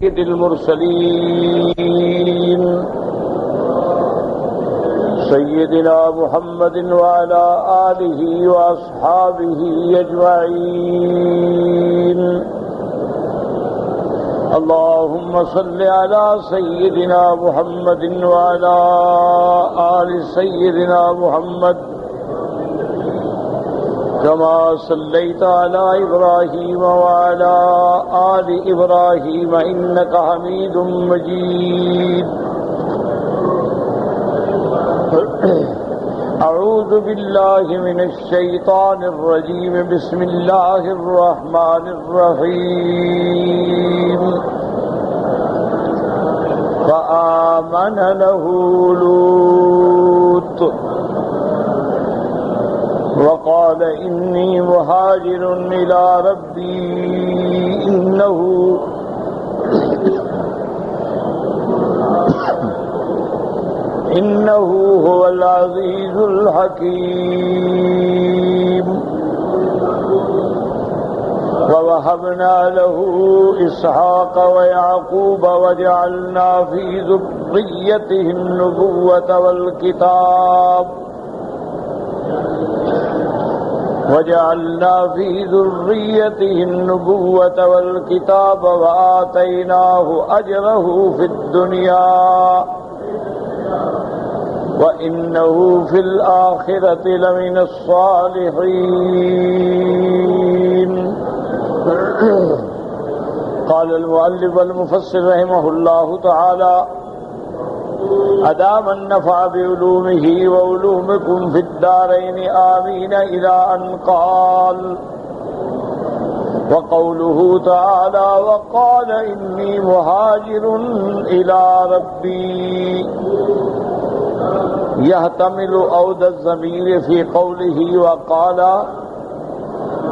سيد المرسلين سيدنا محمد وعلى آله وأصحابه أجمعين. اللهم صل على سيدنا محمد وعلى آل سيدنا محمد كما صليت على إبراهيم وعلى آل إبراهيم إنك حميد مجيد. أعوذ بالله من الشيطان الرجيم. بسم الله الرحمن الرحيم. فآمن له لوط وقال إني مهاجر إلى ربي إنه هو العزيز الحكيم. ووهبنا له إسحاق ويعقوب وجعلنا في ذريته النبوة والكتاب وآتيناه أجره في الدنيا وإنه في الآخرة لمن الصالحين. قال المؤلف والمفسر رحمه الله تعالى: أدام النفع بعلومه وعلومكم في الدارين آمين، إلى أن قال: وقوله تعالى: وقال إني مهاجر إلى ربي، يحتمل عود الضمير في قوله وقال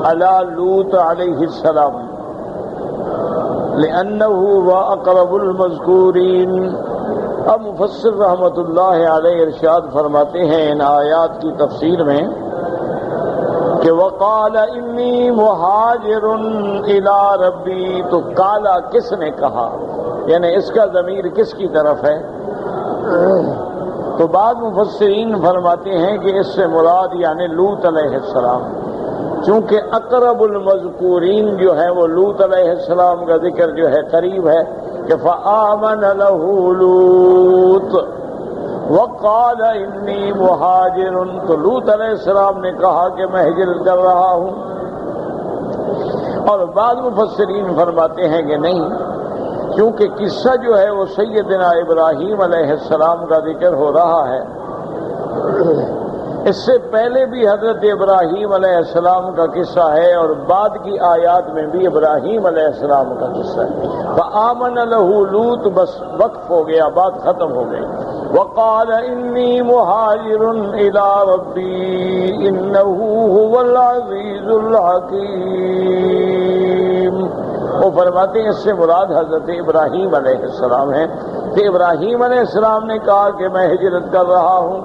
على لوط عليه السلام، لأنه هو أقرب المذكورين. اب مفسر رحمۃ اللہ علیہ ارشاد فرماتے ہیں ان آیات کی تفسیر میں کہ وقال انی مہاجر الی ربی، تو کالا کس نے کہا، یعنی اس کا ضمیر کس کی طرف ہے؟ تو بعض مفسرین فرماتے ہیں کہ اس سے مراد یعنی لوط علیہ السلام، چونکہ اقرب المذکورین جو ہے وہ لوط علیہ السلام کا ذکر جو ہے قریب ہے کہ فآمن له لوط وقال انی مہاجر، تو لوط علیہ السلام نے کہا کہ میں ہجرت کر رہا ہوں. اور بعض مفسرین فرماتے ہیں کہ نہیں، کیونکہ قصہ جو ہے وہ سیدنا ابراہیم علیہ السلام کا ذکر ہو رہا ہے. اس سے پہلے بھی حضرت ابراہیم علیہ السلام کا قصہ ہے اور بعد کی آیات میں بھی ابراہیم علیہ السلام کا قصہ ہے. فآمن له لوط، بس وقف ہو گیا، بات ختم ہو گئی. وقال انی مہاجر الی ربی انہ هو العزیز الحکیم. وہ فرماتے ہیں اس سے مراد حضرت ابراہیم علیہ السلام ہے کہ ابراہیم علیہ السلام نے کہا کہ میں ہجرت کر رہا ہوں.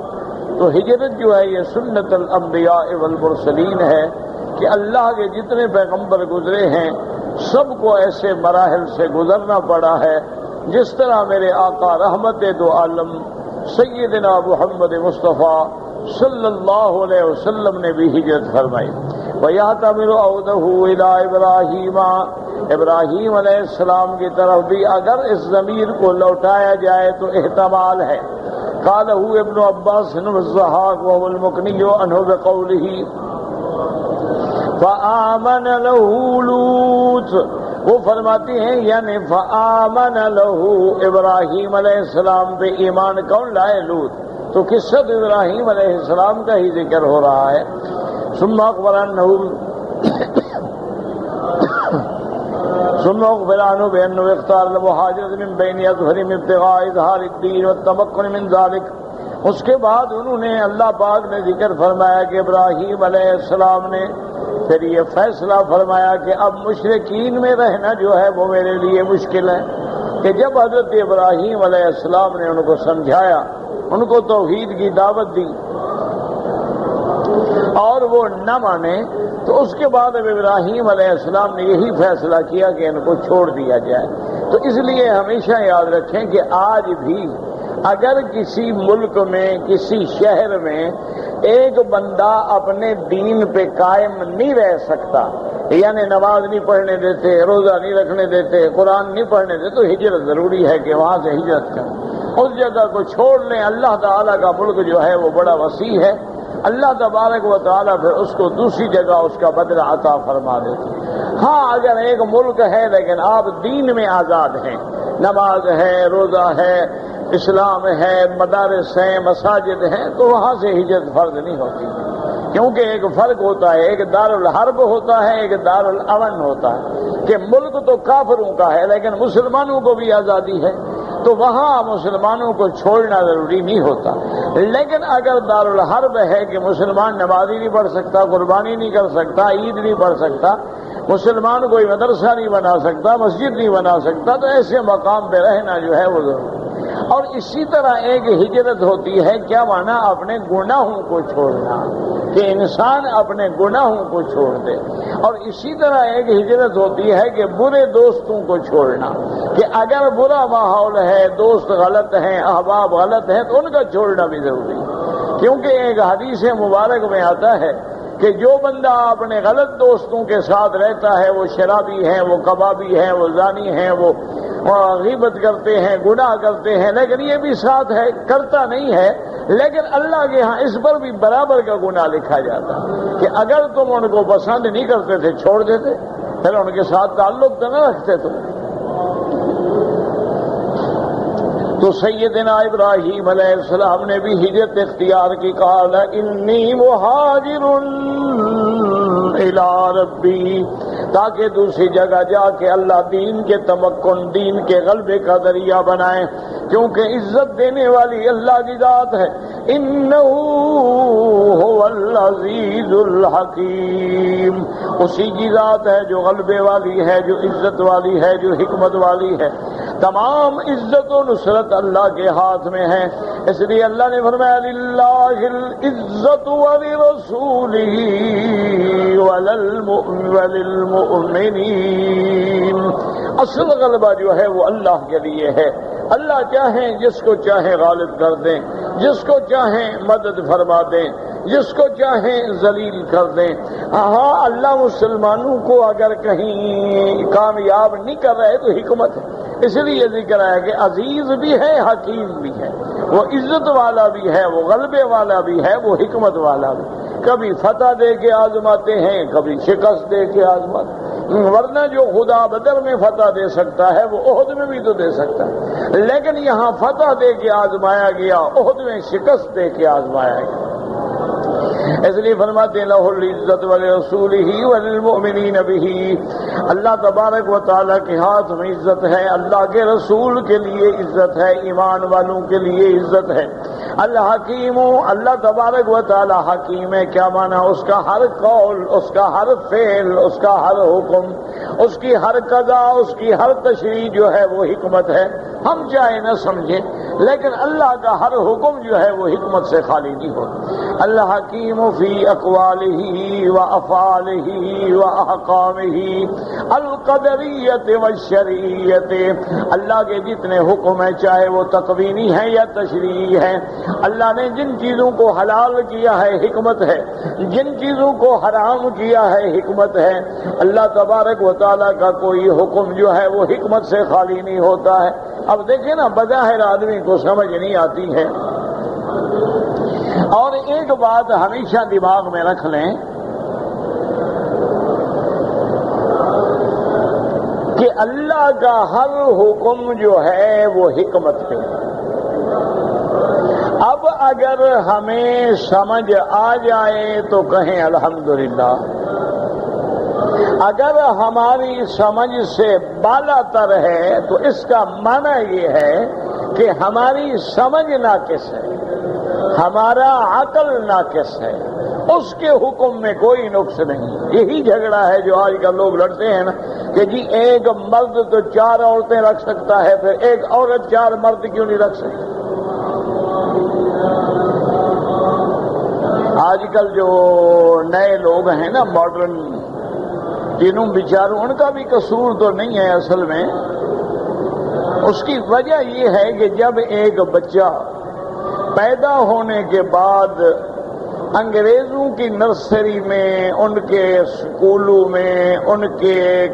تو ہجرت جو ہے یہ سنت الانبیاء والمرسلین ہے کہ اللہ کے جتنے پیغمبر گزرے ہیں سب کو ایسے مراحل سے گزرنا پڑا ہے، جس طرح میرے آقا رحمت دو عالم سیدنا محمد مصطفیٰ صلی اللہ علیہ وسلم نے بھی ہجرت فرمائی. وَيَحْتَمِلُ عَوْدَهُ إِلَىٰ إِبْرَاهِيمَ، ابراہیم علیہ السلام کی طرف بھی اگر اس ضمیر کو لوٹایا جائے تو احتمال ہے. قالہ ابن عباس والضحاک وهو المقنی عنہ بقولہ فآمن له لوط، وہ فرماتے ہیں یعنی فآمن له ابراہیم علیہ السلام پہ ایمان کون لائے؟ لوط. تو قصہ ابراہیم علیہ السلام کا ہی ذکر ہو رہا ہے. ثم اخبر عنہ بأنه اختار المهاجرة من بين أظهرهم ابتغاء إظهار الدين والتمكن من ذلك. اس کے بعد انہوں نے اللہ پاک نے ذکر فرمایا کہ ابراہیم علیہ السلام نے پھر یہ فیصلہ فرمایا کہ اب مشرکین میں رہنا جو ہے وہ میرے لیے مشکل ہے. کہ جب حضرت ابراہیم علیہ السلام نے ان کو سمجھایا، ان کو توحید کی دعوت دی اور وہ نہ مانے، تو اس کے بعد اب ابراہیم علیہ السلام نے یہی فیصلہ کیا کہ ان کو چھوڑ دیا جائے. تو اس لیے ہمیشہ یاد رکھیں کہ آج بھی اگر کسی ملک میں کسی شہر میں ایک بندہ اپنے دین پہ قائم نہیں رہ سکتا، یعنی نماز نہیں پڑھنے دیتے، روزہ نہیں رکھنے دیتے، قرآن نہیں پڑھنے دیتے، تو ہجرت ضروری ہے کہ وہاں سے ہجرت کریں، اس جگہ کو چھوڑ لیں۔ اللہ تعالیٰ کا ملک جو ہے وہ بڑا وسیع ہے، اللہ تبارک و تعالیٰ پھر اس کو دوسری جگہ اس کا بدلہ عطا فرما دیتے۔ ہاں اگر ایک ملک ہے لیکن آپ دین میں آزاد ہیں، نماز ہے، روزہ ہے، اسلام ہے، مدارس ہیں، مساجد ہیں، تو وہاں سے ہجرت فرض نہیں ہوتی، کیونکہ ایک فرق ہوتا ہے، ایک دار الحرب ہوتا ہے، ایک دار الامن ہوتا ہے، کہ ملک تو کافروں کا ہے لیکن مسلمانوں کو بھی آزادی ہے، تو وہاں مسلمانوں کو چھوڑنا ضروری نہیں ہوتا۔ لیکن اگر دار الحرب ہے کہ مسلمان نمازی نہیں پڑھ سکتا، قربانی نہیں کر سکتا، عید نہیں پڑھ سکتا، مسلمان کوئی مدرسہ نہیں بنا سکتا، مسجد نہیں بنا سکتا، تو ایسے مقام پہ رہنا جو ہے وہ ضروری۔ اور اسی طرح ایک ہجرت ہوتی ہے، کیا مانا؟ اپنے گناہوں کو چھوڑنا، کہ انسان اپنے گناہوں کو چھوڑ دے۔ اور اسی طرح ایک ہجرت ہوتی ہے کہ برے دوستوں کو چھوڑنا، کہ اگر برا ماحول ہے، دوست غلط ہیں، احباب غلط ہیں، تو ان کا چھوڑنا بھی ضروری ہے، کیونکہ ایک حدیث مبارک میں آتا ہے کہ جو بندہ اپنے غلط دوستوں کے ساتھ رہتا ہے، وہ شرابی ہیں، وہ کبابی ہیں، وہ زانی ہیں، وہ غیبت کرتے ہیں، گناہ کرتے ہیں، لیکن یہ بھی ساتھ ہے، کرتا نہیں ہے، لیکن اللہ کے ہاں اس پر بھی برابر کا گناہ لکھا جاتا کہ اگر تم ان کو پسند نہیں کرتے تھے چھوڑ دیتے، پھر ان کے ساتھ تعلق تو نہ رکھتے تم۔ تو سیدنا ابراہیم علیہ السلام نے بھی ہجرت اختیار کی، قال انی مہاجر الی ربی، تاکہ دوسری جگہ جا کے اللہ دین کے تمکن، دین کے غلبے کا ذریعہ بنائے، کیونکہ عزت دینے والی اللہ کی ذات ہے، انہ هو العزیز الحکیم، اسی کی ذات ہے جو غلبے والی ہے، جو عزت والی ہے، جو حکمت والی ہے۔ تمام عزت و نصرت اللہ کے ہاتھ میں ہے، اس لیے اللہ نے فرمایا للہ العزت ولرسولہ وللمؤمنین، اصل غلبہ جو ہے وہ اللہ کے لیے ہے۔ اللہ چاہیں جس کو چاہیں غالب کر دیں، جس کو چاہیں مدد فرما دیں، جس کو چاہیں ذلیل کر دیں۔ ہاں اللہ مسلمانوں کو اگر کہیں کامیاب نہیں کر رہے تو حکمت ہے، اس لیے ذکر ہے کہ عزیز بھی ہے، حکیم بھی ہے، وہ عزت والا بھی ہے، وہ غلبے والا بھی ہے، وہ حکمت والا بھی، کبھی فتح دے کے آزماتے ہیں، کبھی شکست دے کے آزماتے ہیں، ورنہ جو خدا بدر میں فتح دے سکتا ہے وہ احد میں بھی تو دے سکتا ہے، لیکن یہاں فتح دے کے آزمایا گیا، احد میں شکست دے کے آزمایا گیا، اس لیے فرماتے ہیں لہ العزت ولرسولہ وللمؤمنین بہ، اللہ تبارک و تعالیٰ کے ہاتھ میں عزت ہے، اللہ کے رسول کے لیے عزت ہے، ایمان والوں کے لیے عزت ہے۔ الحکیم، اللہ تبارک و تعالیٰ حکیم ہے، کیا مانا؟ اس کا ہر قول، اس کا ہر فعل، اس کا ہر حکم، اس کی ہر قضا، اس کی ہر تشریع جو ہے وہ حکمت ہے۔ ہم چاہے نہ سمجھیں لیکن اللہ کا ہر حکم جو ہے وہ حکمت سے خالی نہیں ہوتا۔ اللہ حکیم فی اقوالہ و افعالہ و احکامہ القدریۃ والشرعیۃ، اللہ کے جتنے حکم ہیں چاہے وہ تقوینی ہیں یا تشریعی ہیں، اللہ نے جن چیزوں کو حلال کیا ہے حکمت ہے، جن چیزوں کو حرام کیا ہے حکمت ہے۔ اللہ تبارک و تعالیٰ کا کوئی حکم جو ہے وہ حکمت سے خالی نہیں ہوتا ہے۔ اب دیکھیں نا، بظاہر آدمی کو سمجھ نہیں آتی ہے، اور ایک بات ہمیشہ دماغ میں رکھ لیں کہ اللہ کا ہر حکم جو ہے وہ حکمت پہ۔ اب اگر ہمیں سمجھ آ جائے تو کہیں الحمدللہ، اگر ہماری سمجھ سے بالا تر ہے تو اس کا معنی یہ ہے کہ ہماری سمجھ ناقص ہے، ہمارا عقل ناقص ہے، اس کے حکم میں کوئی نقص نہیں۔ یہی جھگڑا ہے جو آج کل لوگ لڑتے ہیں نا کہ جی ایک مرد تو 4 عورتیں رکھ سکتا ہے، پھر ایک عورت 4 مرد کیوں نہیں رکھ سکتی؟ آج کل جو نئے لوگ ہیں نا ماڈرن، جنہوں بیچاروں، ان کا بھی قصور تو نہیں ہے اصل میں، اس کی وجہ یہ ہے کہ جب ایک بچہ پیدا ہونے کے بعد انگریزوں کی نرسری میں، ان کے اسکولوں میں، ان کے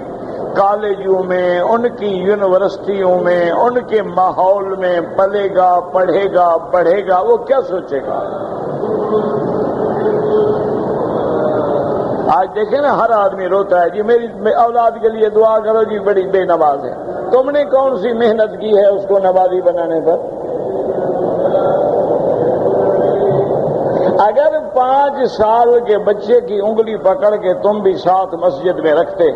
کالجوں میں، ان کی یونیورسٹیوں میں، ان کے ماحول میں پلے گا، پڑھے گا، پڑھے گا، وہ کیا سوچے گا؟ آج دیکھیں نا، ہر آدمی روتا ہے جی میری اولاد کے لیے دعا کرو جی، بڑی بے نماز ہے۔ تم نے کون سی محنت کی ہے اس کو نمازی بنانے پر؟ اگر 5 سال کے بچے کی انگلی پکڑ کے تم بھی ساتھ مسجد میں رکھتے،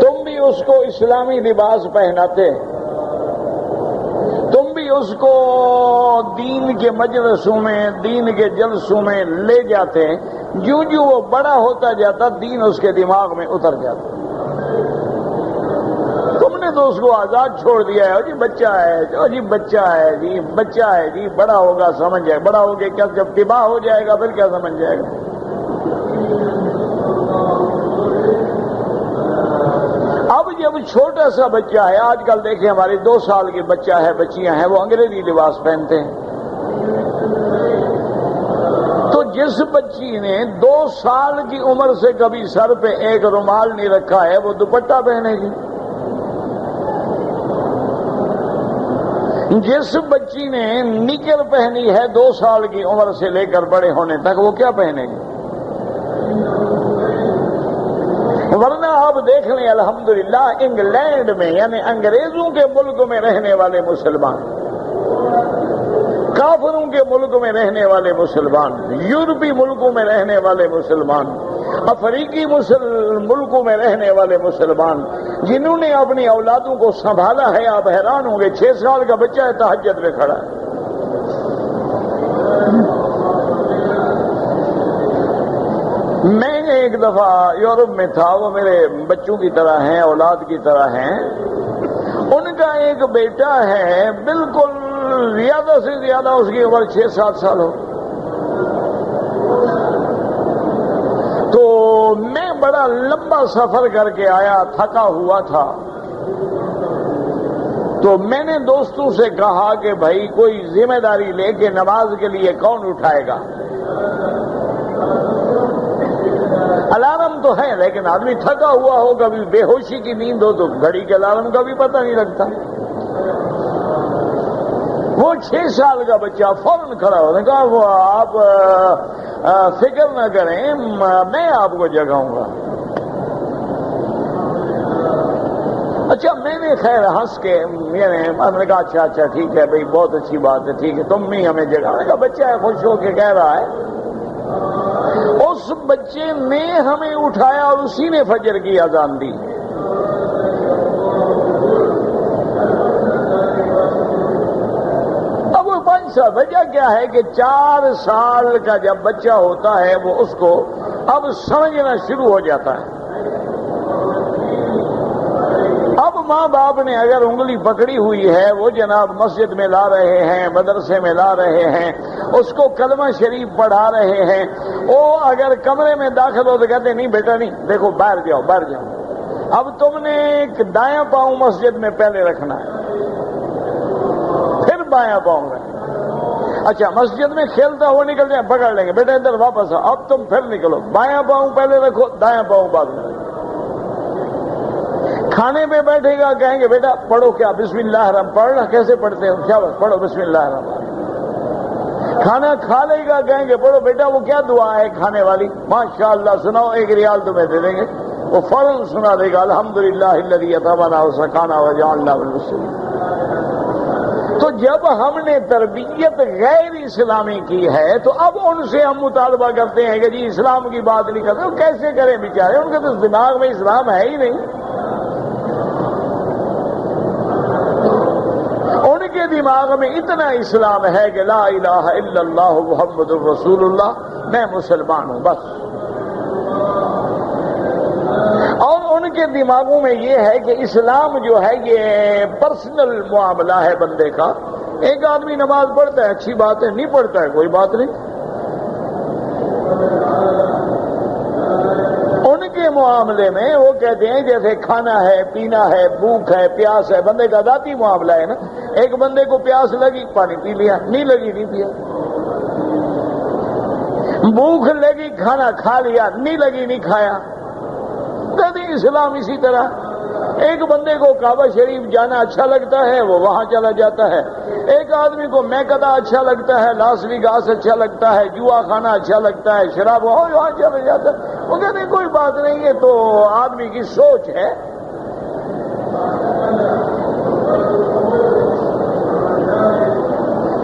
تم بھی اس کو اسلامی لباس پہناتے، تم بھی اس کو دین کے مجلسوں میں، دین کے جلسوں میں لے جاتے، جو جو وہ بڑا ہوتا جاتا دین اس کے دماغ میں اتر جاتا۔ تم نے تو اس کو آزاد چھوڑ دیا ہے، جی بچہ ہے جی، بچہ ہے جی، بچہ ہے جی، بڑا ہوگا سمجھ جائے، بڑا ہو کے کیا جب تباہ ہو جائے گا پھر کیا سمجھ جائے گا؟ اب جب چھوٹا سا بچہ ہے، آج کل دیکھیں ہماری 2 سال کی بچہ ہے، بچیاں ہیں، وہ انگریزی لباس پہنتے ہیں۔ تو جس بچی نے 2 سال کی عمر سے کبھی سر پہ ایک رومال نہیں رکھا ہے، وہ دوپٹہ پہنے گی۔ جس بچی نے نکر پہنی ہے 2 سال کی عمر سے لے کر بڑے ہونے تک، وہ کیا پہنے گی؟ ورنہ آپ دیکھ لیں الحمدللہ انگلینڈ میں، یعنی انگریزوں کے ملک میں رہنے والے مسلمان، کافروں کے ملک میں رہنے والے مسلمان، یورپی ملکوں میں رہنے والے مسلمان، افریقی ملکوں میں رہنے والے مسلمان، جنہوں نے اپنی اولادوں کو سنبھالا ہے، آپ حیران ہوں گے 6 سال کا بچہ ہے تہجد میں کھڑا ہے۔ میں ایک دفعہ یورپ میں تھا، وہ میرے بچوں کی طرح ہیں، اولاد کی طرح ہیں۔ ان کا ایک بیٹا ہے، بالکل زیادہ سے زیادہ اس کی عمر 6-7 سال ہو۔ تو میں بڑا لمبا سفر کر کے آیا، تھکا ہوا تھا، تو میں نے دوستوں سے کہا کہ بھائی کوئی ذمہ داری لے کے نماز کے لیے کون اٹھائے گا؟ الارم تو ہے لیکن آدمی تھکا ہوا ہو، کبھی بے ہوشی کی نیند ہو تو گھڑی کے الارم کا بھی پتہ نہیں لگتا۔ وہ 6 سال کا بچہ فوراً کھڑا ہو، نے کہا وہ آپ فکر نہ کریں، میں آپ کو جگاؤں گا۔ اچھا میں نے خیر ہنس کے میں نے کہا اچھا ٹھیک ہے بھائی، بہت اچھی بات ہے، ٹھیک ہے تم بھی ہمیں جگاؤ گا۔ بچہ ہے خوش ہو کے کہہ رہا ہے۔ اس بچے نے ہمیں اٹھایا اور اسی نے فجر کی اذان دی۔ اب وہ 5 سال، وجہ کیا ہے کہ 4 سال کا جب بچہ ہوتا ہے وہ اس کو اب سمجھنا شروع ہو جاتا ہے۔ اب ماں باپ نے اگر انگلی پکڑی ہوئی ہے، وہ جناب مسجد میں لا رہے ہیں، مدرسے میں لا رہے ہیں، اس کو کلمہ شریف پڑھا رہے ہیں، وہ اگر کمرے میں داخل ہو تو کہتے نہیں بیٹا نہیں، دیکھو باہر جاؤ باہر جاؤ۔ اب تم نے ایک دایاں پاؤں مسجد میں پہلے رکھنا ہے، پھر بایاں پاؤں رکھنا۔ اچھا مسجد میں کھیلتا ہوا نکل جائے، پکڑ لیں گے بیٹا ادھر واپس آؤ، اب تم پھر نکلو، بایاں پاؤں پہلے رکھو، دایاں پاؤں بعد میں۔ کھانے پہ بیٹھے گا کہیں گے بیٹا پڑھو، کیا بسم اللہ الرحمن، پڑھنا کیسے پڑھتے ہو، کیا بس پڑھو بسم اللہ الرحمن۔ کھانا کھا لے گا کہیں گے پڑھو بیٹا وہ کیا دعا ہے کھانے والی، ماشاءاللہ سناؤ، 1 ریال تمہیں دے دیں گے، وہ فوراً سنا دے گا الحمدللہ الذی اطعمنا وسقانا وجعلنا من المسلمین۔ تو جب ہم نے تربیت غیر اسلامی کی ہے تو اب ان سے ہم مطالبہ کرتے ہیں کہ جی اسلام کی بات نہیں کرتے، وہ کیسے کریں بیچارے، ان کے تو دماغ میں اسلام ہے ہی نہیں۔ ان کے دماغ میں اتنا اسلام ہے کہ لا الہ الا اللہ محمد الرسول اللہ، میں مسلمان ہوں بس۔ اور ان کے دماغوں میں یہ ہے کہ اسلام جو ہے یہ پرسنل معاملہ ہے بندے کا، ایک آدمی نماز پڑھتا ہے اچھی بات ہے، نہیں پڑھتا ہے کوئی بات نہیں۔ ان کے معاملے میں وہ کہتے ہیں جیسے کھانا ہے، پینا ہے، بھوک ہے، پیاس ہے، بندے کا ذاتی معاملہ ہے نا. ایک بندے کو پیاس لگی پانی پی لیا، نہیں لگی نہیں پیا. بھوک لگی کھانا کھا لیا، نہیں لگی نہیں کھایا. کہتے ہیں اسلام اسی طرح. ایک بندے کو کعبہ شریف جانا اچھا لگتا ہے، وہ وہاں چلا جاتا ہے. ایک آدمی کو میکدہ اچھا لگتا ہے، لاس ویگاس اچھا لگتا ہے، جوا کھانا اچھا لگتا ہے، شراب وہاں چلا جاتا ہے. وہ کہتے ہیں کوئی بات نہیں ہے، تو آدمی کی سوچ ہے.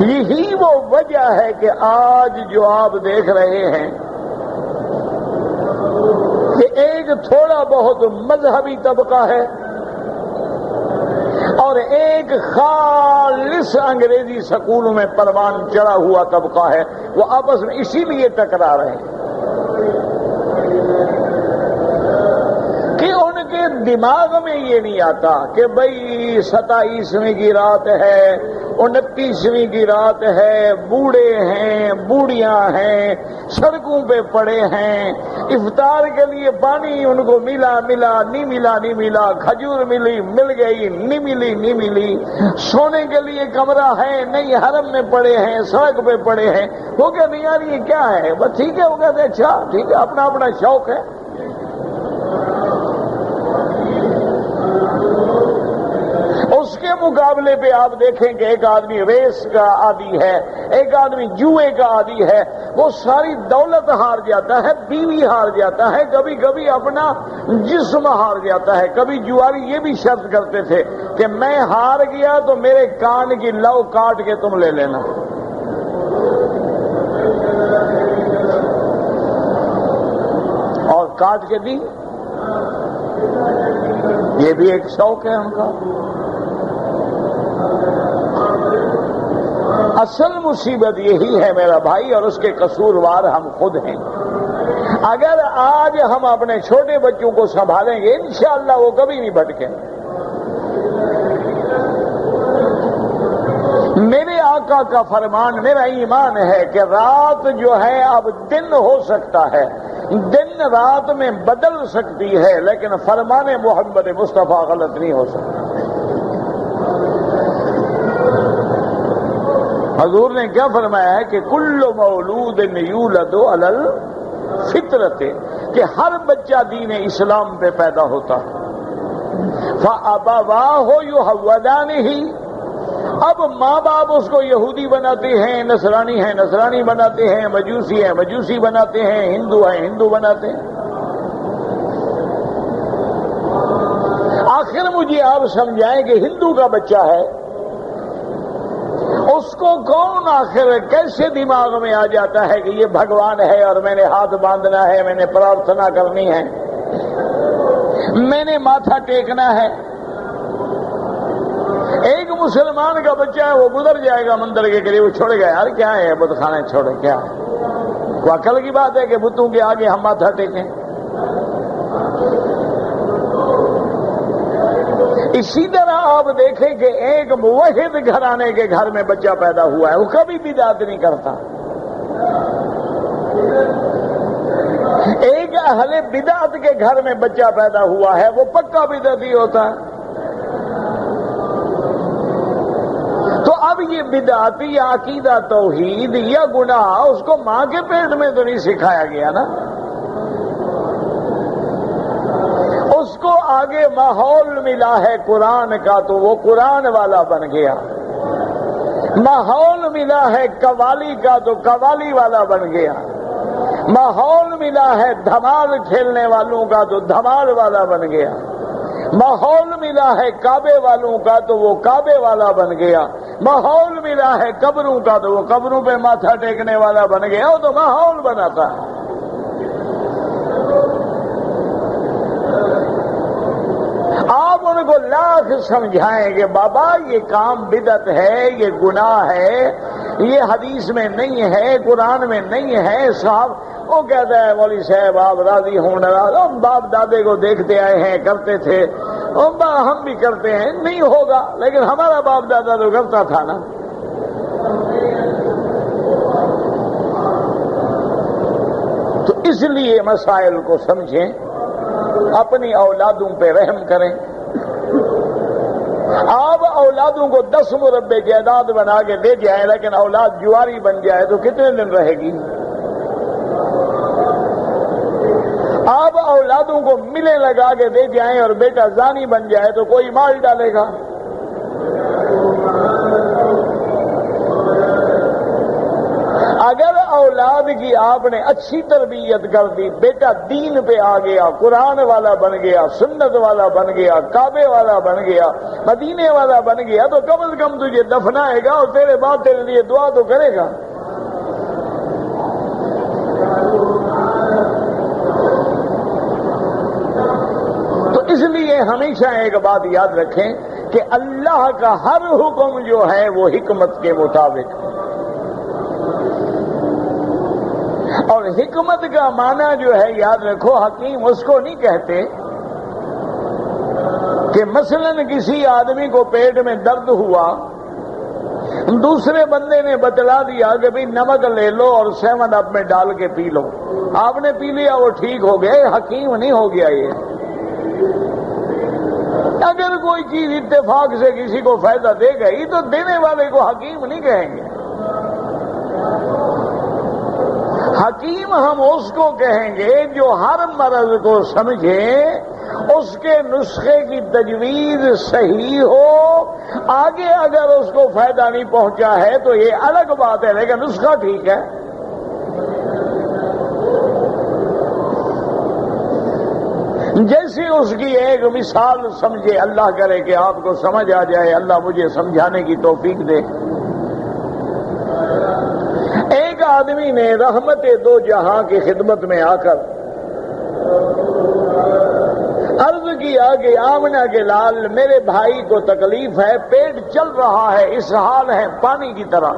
یہی وہ وجہ ہے کہ آج جو آپ دیکھ رہے ہیں کہ ایک تھوڑا بہت مذہبی طبقہ ہے اور ایک خالص انگریزی سکولوں میں پروان چڑھا ہوا طبقہ ہے. وہ آپس میں اسی لیے ٹکرا رہے ہیں کہ ان کے دماغ میں یہ نہیں آتا کہ بھئی 27ویں کی رات ہے، 29ویں کی رات ہے، بوڑھے ہیں، بوڑھیاں ہیں، سڑکوں پہ پڑے ہیں. افطار کے لیے پانی ان کو ملا نہیں ملا نہیں ملا، کھجور ملی مل گئی، نہیں ملی نہیں ملی. سونے کے لیے کمرہ ہے نہیں، حرم میں پڑے ہیں، سڑک پہ پڑے ہیں. وہ کہتے ہیں یار یہ کیا ہے؟ بس ٹھیک ہے. وہ کہتے ہیں اچھا ٹھیک ہے، اپنا اپنا شوق ہے. اس کے مقابلے پہ آپ دیکھیں کہ ایک آدمی ریس کا عادی ہے، ایک آدمی جوئے کا عادی ہے. وہ ساری دولت ہار جاتا ہے، بیوی ہار جاتا ہے، کبھی کبھی اپنا جسم ہار جاتا ہے. کبھی جواری یہ بھی شرط کرتے تھے کہ میں ہار گیا تو میرے کان کی لو کاٹ کے تم لے لینا. اور کاٹ کے دی. یہ بھی ایک شوق ہے ان کا. اصل مصیبت یہی ہے میرا بھائی، اور اس کے قصوروار ہم خود ہیں. اگر آج ہم اپنے چھوٹے بچوں کو سنبھالیں گے انشاءاللہ وہ کبھی نہیں بھٹکیں. میرے آقا کا فرمان، میرا ایمان ہے کہ رات جو ہے اب دن ہو سکتا ہے، دن رات میں بدل سکتی ہے، لیکن فرمان محمد مصطفیٰ غلط نہیں ہو سکتا. حضور نے کیا فرمایا ہے کہ کل مولود یولد علی الفطرۃ، کہ ہر بچہ دین اسلام پہ پیدا ہوتا ہے. فَأَبَوَاهُ يُهَوِّدَانِهِ، اب ماں باپ اس کو یہودی بناتے ہیں، نصرانی بناتے ہیں، مجوسی بناتے ہیں، ہندو بناتے ہیں. آخر مجھے آپ سمجھائیں کہ ہندو کا بچہ ہے، اس کو کون آخر کیسے دماغ میں آ جاتا ہے کہ یہ بھگوان ہے اور میں نے ہاتھ باندھنا ہے، میں نے پرارتھنا کرنی ہے، میں نے ماتھا ٹیکنا ہے. ایک مسلمان کا بچہ ہے، وہ گزر جائے گا مندر کے قریب، وہ چھوڑے گا یار کیا ہے بت خانے چھوڑے، کیا ہے؟ وہ عقل کی بات ہے کہ بتوں کے آگے ہم ماتھا ٹیکیں. اسی طرح آپ دیکھیں کہ ایک موحد گھرانے کے گھر میں بچہ پیدا ہوا ہے، وہ کبھی بدعت نہیں کرتا. ایک اہل بدعت کے گھر میں بچہ پیدا ہوا ہے، وہ پکا بدعتی ہوتا ہے. تو اب یہ بدعتی یا عقیدہ توحید یا گناہ اس کو ماں کے پیٹ میں تو نہیں سکھایا گیا نا. اس کو آگے ماحول ملا ہے قرآن کا تو وہ قرآن والا بن گیا. ماحول ملا ہے قوالی کا تو قوالی والا بن گیا. ماحول ملا ہے دھمال کھیلنے والوں کا تو دھمال والا بن گیا. ماحول ملا ہے کعبے والوں کا تو وہ کعبے والا بن گیا. ماحول ملا ہے قبروں کا تو وہ قبروں پہ ماتھا ٹیکنے والا بن گیا. وہ تو ماحول بناتا ہے. آپ ان کو لاکھ سمجھائیں کہ بابا یہ کام بدعت ہے، یہ گناہ ہے، یہ حدیث میں نہیں ہے، قرآن میں نہیں ہے. صاحب وہ کہتا ہے مولوی صاحب آپ راضی ہوں ناراض، ہم باپ دادے کو دیکھتے آئے ہیں، کرتے تھے، ہم بھی کرتے ہیں. نہیں ہوگا، لیکن ہمارا باپ دادا تو کرتا تھا نا. تو اس لیے مسائل کو سمجھیں اپنی اولادوں پہ رحم کریں. آپ اولادوں کو 10 مربع جائیداد بنا کے دے جائیں لیکن اولاد جواری بن جائے تو کتنے دن رہے گی؟ آپ اولادوں کو ملیں لگا کے دے جائیں اور بیٹا زانی بن جائے تو کوئی مال ڈالے گا؟ اگر اولاد کی آپ نے اچھی تربیت کر دی، بیٹا دین پہ آ گیا، قرآن والا بن گیا، سنت والا بن گیا، کعبے والا بن گیا، مدینے والا بن گیا، تو کم از کم تجھے دفنائے گا اور تیرے باپ تیرے لیے دعا تو کرے گا. تو اس لیے ہمیشہ ایک بات یاد رکھیں کہ اللہ کا ہر حکم جو ہے وہ حکمت کے مطابق. اور حکمت کا معنی جو ہے یاد رکھو، حکیم اس کو نہیں کہتے کہ مثلا کسی آدمی کو پیٹ میں درد ہوا، دوسرے بندے نے بتلا دیا کہ بھئی نمک لے لو اور 7 اپ میں ڈال کے پی لو، آپ نے پی لیا وہ ٹھیک ہو گیا. حکیم نہیں ہو گیا یہ. اگر کوئی چیز اتفاق سے کسی کو فائدہ دے گئی تو دینے والے کو حکیم نہیں کہیں گے. حکیم ہم اس کو کہیں گے جو ہر مرض کو سمجھے، اس کے نسخے کی تجویز صحیح ہو. آگے اگر اس کو فائدہ نہیں پہنچا ہے تو یہ الگ بات ہے، لیکن نسخہ ٹھیک ہے. جیسے اس کی ایک مثال سمجھے، اللہ کرے کہ آپ کو سمجھ آ جائے، اللہ مجھے سمجھانے کی توفیق دے. ایک آدمی نے رحمت دو جہاں کی خدمت میں آ کر عرض کیا کہ آمنہ کے لال، میرے بھائی کو تکلیف ہے، پیٹ چل رہا ہے، اسہال ہے پانی کی طرح،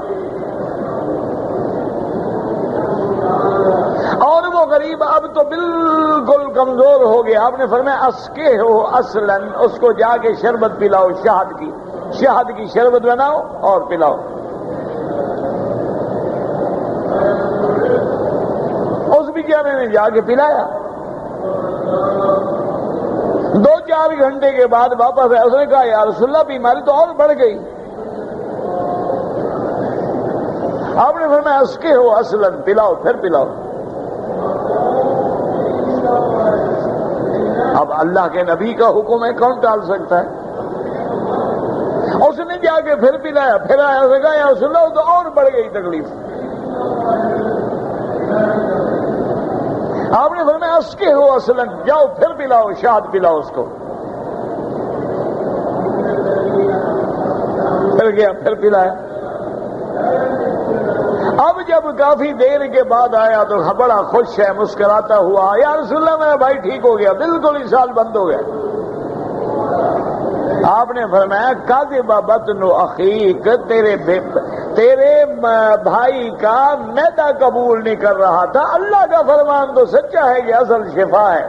اور وہ غریب اب تو بالکل کمزور ہو گیا. آپ نے فرمایا اسکے ہو اصلاً، اس کو جا کے شربت پلاؤ، شہد کی شربت بناؤ اور پلاؤ. اس بیچارے نے جا کے پلایا. 2-4 گھنٹے کے بعد واپس آیا. اس نے کہا یا رسول اللہ بیماری تو اور بڑھ گئی. آپ نے فرمایا اسکے ہو اصلاً، پلاؤ، پھر پلاؤ. اب اللہ کے نبی کا حکم ہے، کون ٹال سکتا ہے؟ اس نے جا کے پھر پلایا، پھر آیا. اس نے کہا یا رسول اللہ تو اور بڑھ گئی تکلیف. آپ نے فرمایا اسکے ہو اصلاً، جاؤ پھر پلاؤ، شہد پلاؤ اس کو. پھر گیا، پھر پلایا. اب جب کافی دیر کے بعد آیا تو بڑا خوش ہے، مسکراتا ہوا، یا رسول اللہ میرا بھائی ٹھیک ہو گیا، بالکل اسہال بند ہو گیا. آپ نے فرمایا کاذب بطن اخیک، تیرے بھائی کا معدہ قبول نہیں کر رہا تھا. اللہ کا فرمان تو سچا ہے، یہ اصل شفا ہے.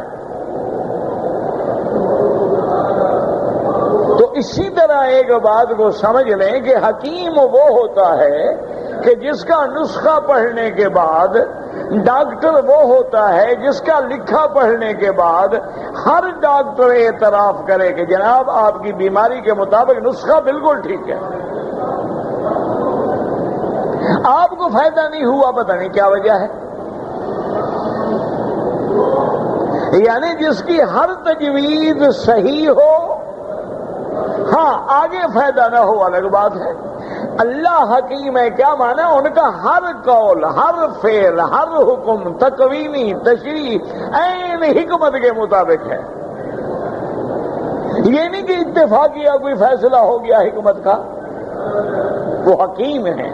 تو اسی طرح ایک بات کو سمجھ لیں کہ حکیم وہ ہوتا ہے کہ جس کا نسخہ پڑھنے کے بعد، ڈاکٹر وہ ہوتا ہے جس کا لکھا پڑھنے کے بعد ہر ڈاکٹر اعتراف کرے کہ جناب آپ کی بیماری کے مطابق نسخہ بالکل ٹھیک ہے. آپ کو فائدہ نہیں ہوا، پتہ نہیں کیا وجہ ہے. یعنی جس کی ہر تجویز صحیح ہو، ہاں آگے فائدہ نہ ہو الگ بات ہے. اللہ حکیم ہے، کیا معنی؟ ان کا ہر قول، ہر فعل، ہر حکم تکوینی، تشریح عین حکمت کے مطابق ہے. یہ نہیں کہ اتفاقیہ کوئی فیصلہ ہو گیا حکمت کا. وہ حکیم ہیں.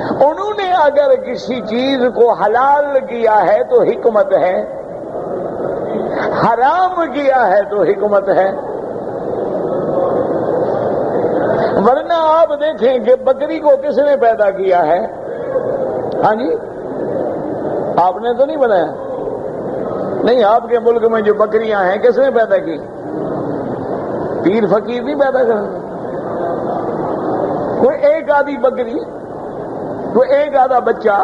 انہوں نے اگر کسی چیز کو حلال کیا ہے تو حکمت ہے، حرام کیا ہے تو حکمت ہے. ورنہ آپ دیکھیں کہ بکری کو کس نے پیدا کیا ہے؟ ہاں جی، آپ نے تو نہیں بنایا. نہیں، آپ کے ملک میں جو بکریاں ہیں کس نے پیدا کی؟ پیر فقیر نہیں پیدا کر. کوئی ایک آدھی بکری، کوئی ایک آدھا بچہ،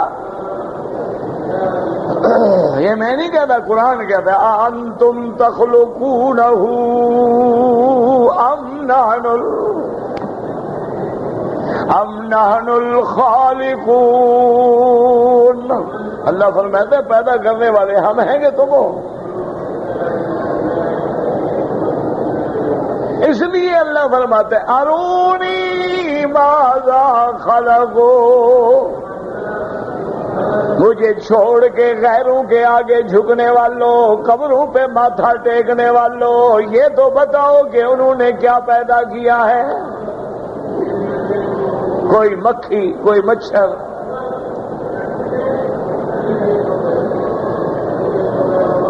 یہ میں نہیں کہتا، قرآن کہتا ہے انتم تخلقونہ ام نحن الخالقون۔ اللہ فرماتا ہے پیدا کرنے والے ہم ہیں کہ تم ہو؟ اس لیے اللہ فرماتے ہیں ارونی ماذا خلقوا، مجھے چھوڑ کے غیروں کے آگے جھکنے والوں، قبروں پہ ماتھا ٹیکنے والوں، یہ تو بتاؤ کہ انہوں نے کیا پیدا کیا ہے؟ کوئی مکھی، کوئی مچھر،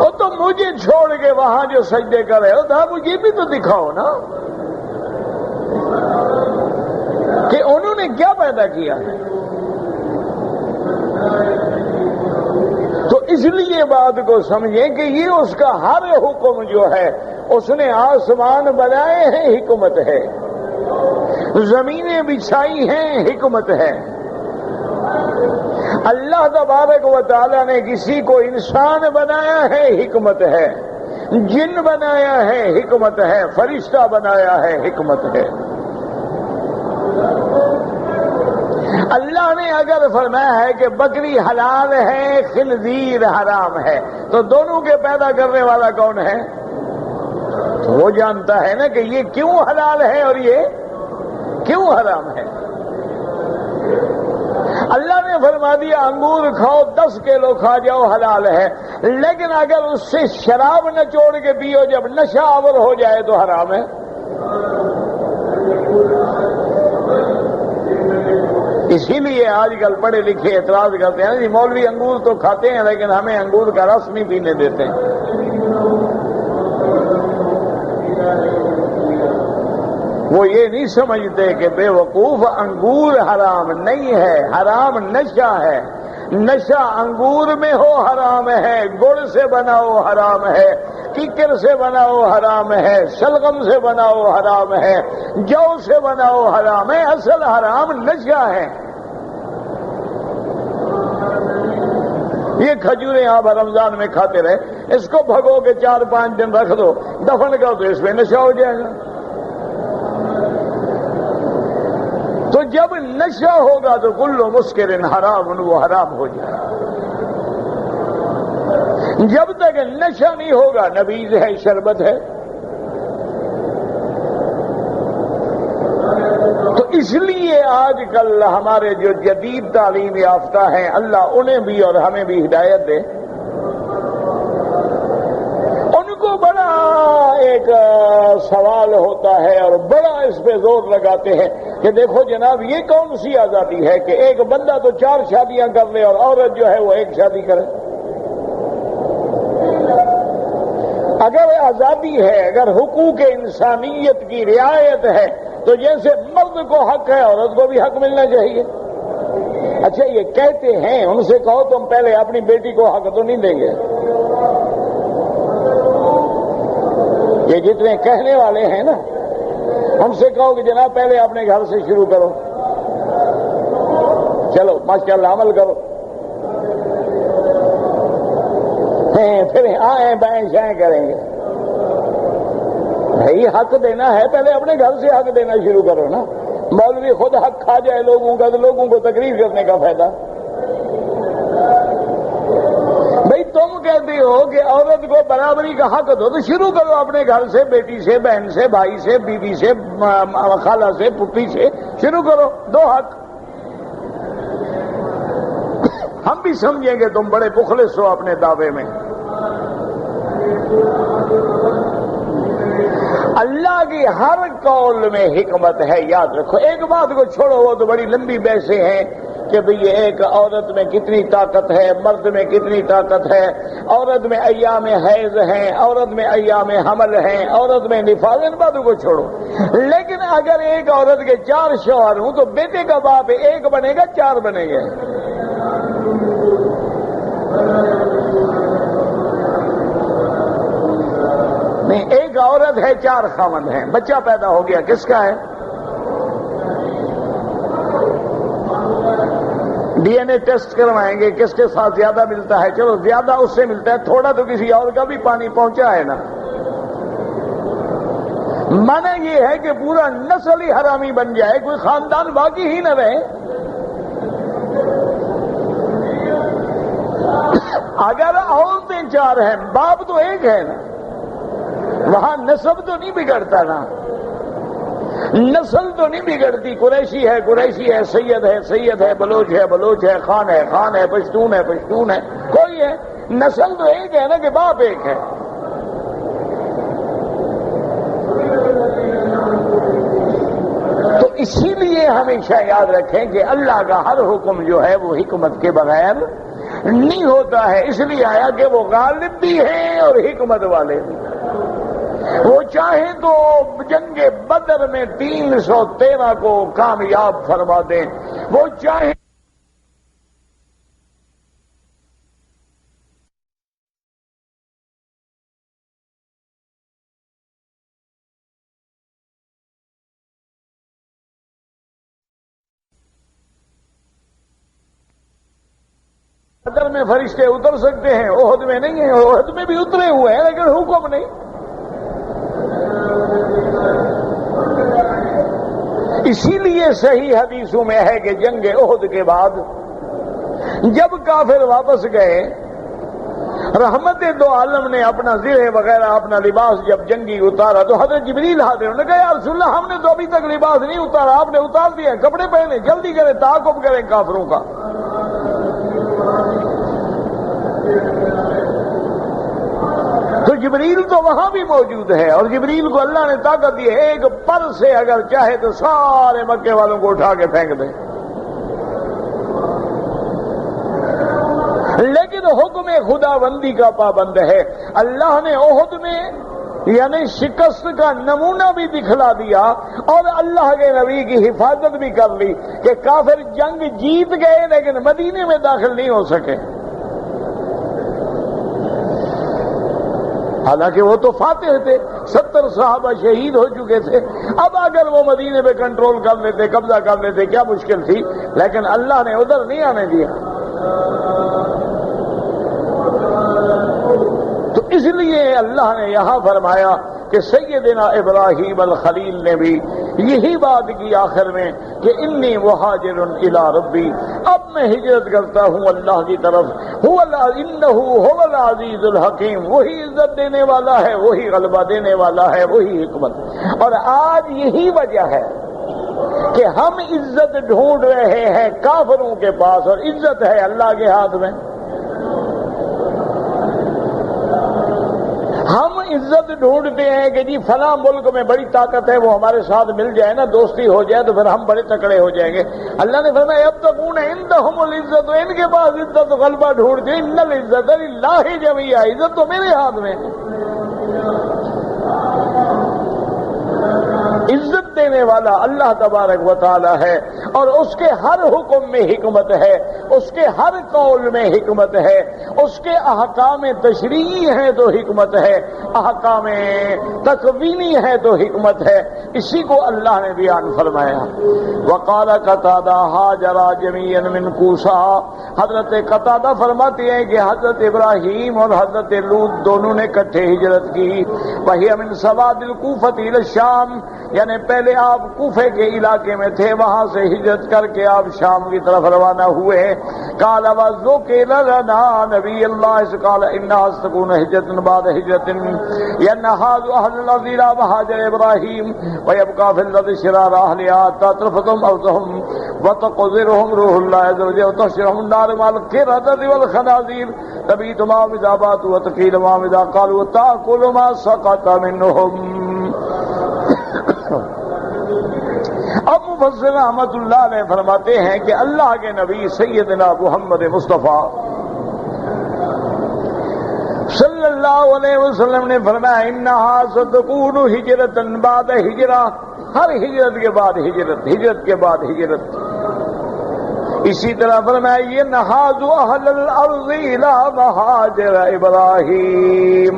وہ تو مجھے چھوڑ کے وہاں جو سجدے کر رہے ہو تھا مجھے بھی تو دکھاؤ نا کہ انہوں نے کیا پیدا کیا ہے۔ تو اس لیے بات کو سمجھیں کہ یہ اس کا ہر حکم جو ہے، اس نے آسمان بنائے ہیں، حکمت ہے، زمینیں بچھائی ہیں، حکمت ہے، اللہ تبارک و تعالی نے کسی کو انسان بنایا ہے، حکمت ہے، جن بنایا ہے، حکمت ہے، فرشتہ بنایا ہے، حکمت ہے۔ اللہ نے اگر فرمایا ہے کہ بکری حلال ہے، خنزیر حرام ہے، تو دونوں کے پیدا کرنے والا کون ہے؟ تو وہ جانتا ہے نا کہ یہ کیوں حلال ہے اور یہ کیوں حرام ہے۔ اللہ نے فرما دیا انگور کھاؤ، 10 کلو کھا جاؤ، حلال ہے، لیکن اگر اس سے شراب نچوڑ کے پیو جب نشہ آور ہو جائے تو حرام ہے۔ اسی لیے آج کل پڑھے لکھے اعتراض کرتے ہیں جی مولوی انگور تو کھاتے ہیں لیکن ہمیں انگور کا رس نہیں پینے دیتے ہیں۔ وہ یہ نہیں سمجھتے کہ بے وقوف انگور حرام نہیں ہے، حرام نشہ ہے، نشہ انگور میں ہو حرام ہے، گڑ سے بناؤ حرام ہے، کیکر سے بناؤ حرام ہے، شلغم سے بناؤ حرام ہے، جو سے بناؤ حرام ہے، اصل حرام نشہ ہے۔ یہ کھجوریں آپ رمضان میں کھاتے رہے، اس کو بھگو کے 4-5 دن رکھ دو، دفن کرو تو اس میں نشہ ہو جائے گا۔ تو جب نشہ ہوگا تو کل مسکر حرام، وہ حرام ہو جائے گا۔ جب تک نشہ نہیں ہوگا نبیذ ہے، شربت ہے۔ تو اس لیے آج کل ہمارے جو جدید تعلیم یافتہ ہیں، اللہ انہیں بھی اور ہمیں بھی ہدایت دے، ان کو بڑا ایک سوال ہوتا ہے اور بڑا اس پہ زور لگاتے ہیں کہ دیکھو جناب یہ کون سی آزادی ہے کہ ایک بندہ تو 4 شادیاں کر لے اور عورت جو ہے وہ 1 شادی کرے۔ اگر آزادی ہے، اگر حقوق انسانیت کی رعایت ہے تو جیسے مرد کو حق ہے عورت کو بھی حق ملنا چاہیے۔ اچھا یہ کہتے ہیں، ان سے کہو تم پہلے اپنی بیٹی کو حق تو نہیں دیں گے؟ یہ جتنے کہنے والے ہیں نا، ہم سے کہو کہ جناب پہلے اپنے گھر سے شروع کرو، چلو ماشاءاللہ عمل کرو، پھر آئیں بائیں شائیں کریں گے۔ بھائی حق دینا ہے پہلے اپنے گھر سے حق دینا شروع کرو نا۔ مولوی خود حق کھا جائے لوگوں کا تو لوگوں کو تقریر کرنے کا فائدہ۔ بھائی تم کہتے ہو کہ عورت کو برابری کا حق دو تو شروع کرو اپنے گھر سے، بیٹی سے، بہن سے، بھائی سے، بیوی سے، خالہ سے، پھوپھی سے شروع کرو، 2 حق۔ ہم بھی سمجھیں گے تم بڑے مخلص ہو اپنے دعوے میں۔ اللہ کی ہر قول میں حکمت ہے، یاد رکھو۔ ایک بات کو چھوڑو، وہ تو بڑی لمبی بحثیں ہیں کہ بھئی ایک عورت میں کتنی طاقت ہے، مرد میں کتنی طاقت ہے، عورت میں ایام حیض ہیں، عورت میں ایام حمل ہیں، عورت میں نفاس، ان باتوں کو چھوڑو۔ لیکن اگر ایک عورت کے 4 شوہر ہوں تو بیٹے کا باپ 1 بنے گا 4 بنے گے؟ نہیں، ایک عورت ہے 4 خاوند ہیں، بچہ پیدا ہو گیا، کس کا ہے؟ ڈی این اے ٹیسٹ کروائیں گے کس کے ساتھ زیادہ ملتا ہے، چلو زیادہ اس سے ملتا ہے، تھوڑا تو کسی اور کا بھی پانی پہنچا ہے نا۔ مانا یہ ہے کہ پورا نسل ہی حرامی بن جائے، کوئی خاندان باقی ہی نہ رہے۔ اگر عورتیں 4 ہیں، باپ تو ایک ہے نا، وہاں نسب تو نہیں بگڑتا نا، نسل تو نہیں بگڑتی۔ قریشی ہے قریشی ہے، سید ہے سید ہے، بلوچ ہے بلوچ ہے، خان ہے خان ہے، پشتون ہے پشتون ہے، کوئی ہے، نسل تو ایک ہے نا کہ باپ ایک ہے۔ تو اسی لیے ہمیشہ یاد رکھیں کہ اللہ کا ہر حکم جو ہے وہ حکمت کے بغیر نہیں ہوتا ہے، اس لیے آیا کہ وہ غالب بھی ہیں اور حکمت والے بھی۔ وہ چاہیں تو جنگ بدر میں 313 کو کامیاب فرما دیں، وہ چاہیں بدر میں فرشتے اتر سکتے ہیں، احد میں نہیں ہیں، احد میں بھی اترے ہوئے ہیں لیکن حکم نہیں۔ اسی لیے صحیح حدیثوں میں ہے کہ جنگ احد کے بعد جب کافر واپس گئے، رحمت دو عالم نے اپنا زرہ وغیرہ اپنا لباس جب جنگی اتارا تو حضرت جبریل حاضر، انہوں نے کہا یا رسول اللہ ہم نے تو ابھی تک لباس نہیں اتارا، آپ نے اتار دیا، کپڑے پہنے، جلدی کریں تعاقب کریں کافروں کا۔ تو جبریل تو وہاں بھی موجود ہے، اور جبریل کو اللہ نے طاقت دی ہے، ایک پر سے اگر چاہے تو سارے مکے والوں کو اٹھا کے پھینک دے، لیکن حکم خدا بندی کا پابند ہے۔ اللہ نے احد میں یعنی شکست کا نمونہ بھی دکھلا دیا، اور اللہ کے نبی کی حفاظت بھی کر لی کہ کافر جنگ جیت گئے لیکن مدینے میں داخل نہیں ہو سکے، حالانکہ وہ تو فاتح تھے، 70 صحابہ شہید ہو چکے تھے۔ اب اگر وہ مدینے پہ کنٹرول کر لیتے، قبضہ کر لیتے، کیا مشکل تھی، لیکن اللہ نے ادھر نہیں آنے دیا۔ تو اس لیے اللہ نے یہاں فرمایا کہ سیدنا ابراہیم الخلیل نے بھی یہی بات کی آخر میں کہ انی مہاجر الی ربی، اب میں ہجرت کرتا ہوں اللہ کی طرف، انہ هو العزیز الحکیم، وہی عزت دینے والا ہے، وہی غلبہ دینے والا ہے، وہی حکمت۔ اور آج یہی وجہ ہے کہ ہم عزت ڈھونڈ رہے ہیں کافروں کے پاس، اور عزت ہے اللہ کے ہاتھ میں۔ ہم عزت ڈھونڈتے ہیں کہ جی فلاں ملک میں بڑی طاقت ہے، وہ ہمارے ساتھ مل جائے نا، دوستی ہو جائے تو پھر ہم بڑے تکڑے ہو جائیں گے۔ اللہ نے فرمایا اب تکون عندہم العزت، ان کے پاس عزت غلبہ ڈھونڈتے، ان العزت للہ جمیعا، عزت تو میرے ہاتھ میں ہے۔ عزت دینے والا اللہ تبارک و تعالی ہے، اور اس کے ہر حکم میں حکمت ہے، اس کے ہر قول میں حکمت ہے، اس کے احکام تشریعی ہیں تو حکمت ہے، احکام تکوینی ہے تو حکمت ہے۔ اسی کو اللہ نے بیان فرمایا۔ وقال قتادہ ہاجر جميعا من کوسا، حضرت قتادہ فرماتے ہیں کہ حضرت ابراہیم اور حضرت لوط دونوں نے اکٹھے ہجرت کی۔ وہی من سواد الکوفہ الى الشام، یعنی پہلے آپ کوفے کے علاقے میں تھے، وہاں سے ہجرت کر کے آپ شام کی طرف روانہ ہوئے۔ قال وذکر لنا نبی اللہ قال انها ستكون هجرة بعد هجرة ينهض اهل الارض الى مهاجر ابراهيم ويبقى في الارض شرار اهلها تطرفهم ارضهم وتقذرهم روح الله عز وجل وتحشرهم النار مع القردة والخنازير تبيت معهم اذا باتوا وتقيل معهم اذا قالوا وتأكل ما سقط منهم۔ اب مفسر رحمت اللہ علیہ فرماتے ہیں کہ اللہ کے نبی سیدنا محمد مصطفیٰ صلی اللہ علیہ وسلم نے فرمایا انہا ستکون ہجرتا بعد ہجرہ، ہر ہجرت کے بعد ہجرت، ہجرت کے بعد ہجرت۔ اسی طرح فرمایا یہ نہاد اہل الارض الی مہاجر ابراہیم،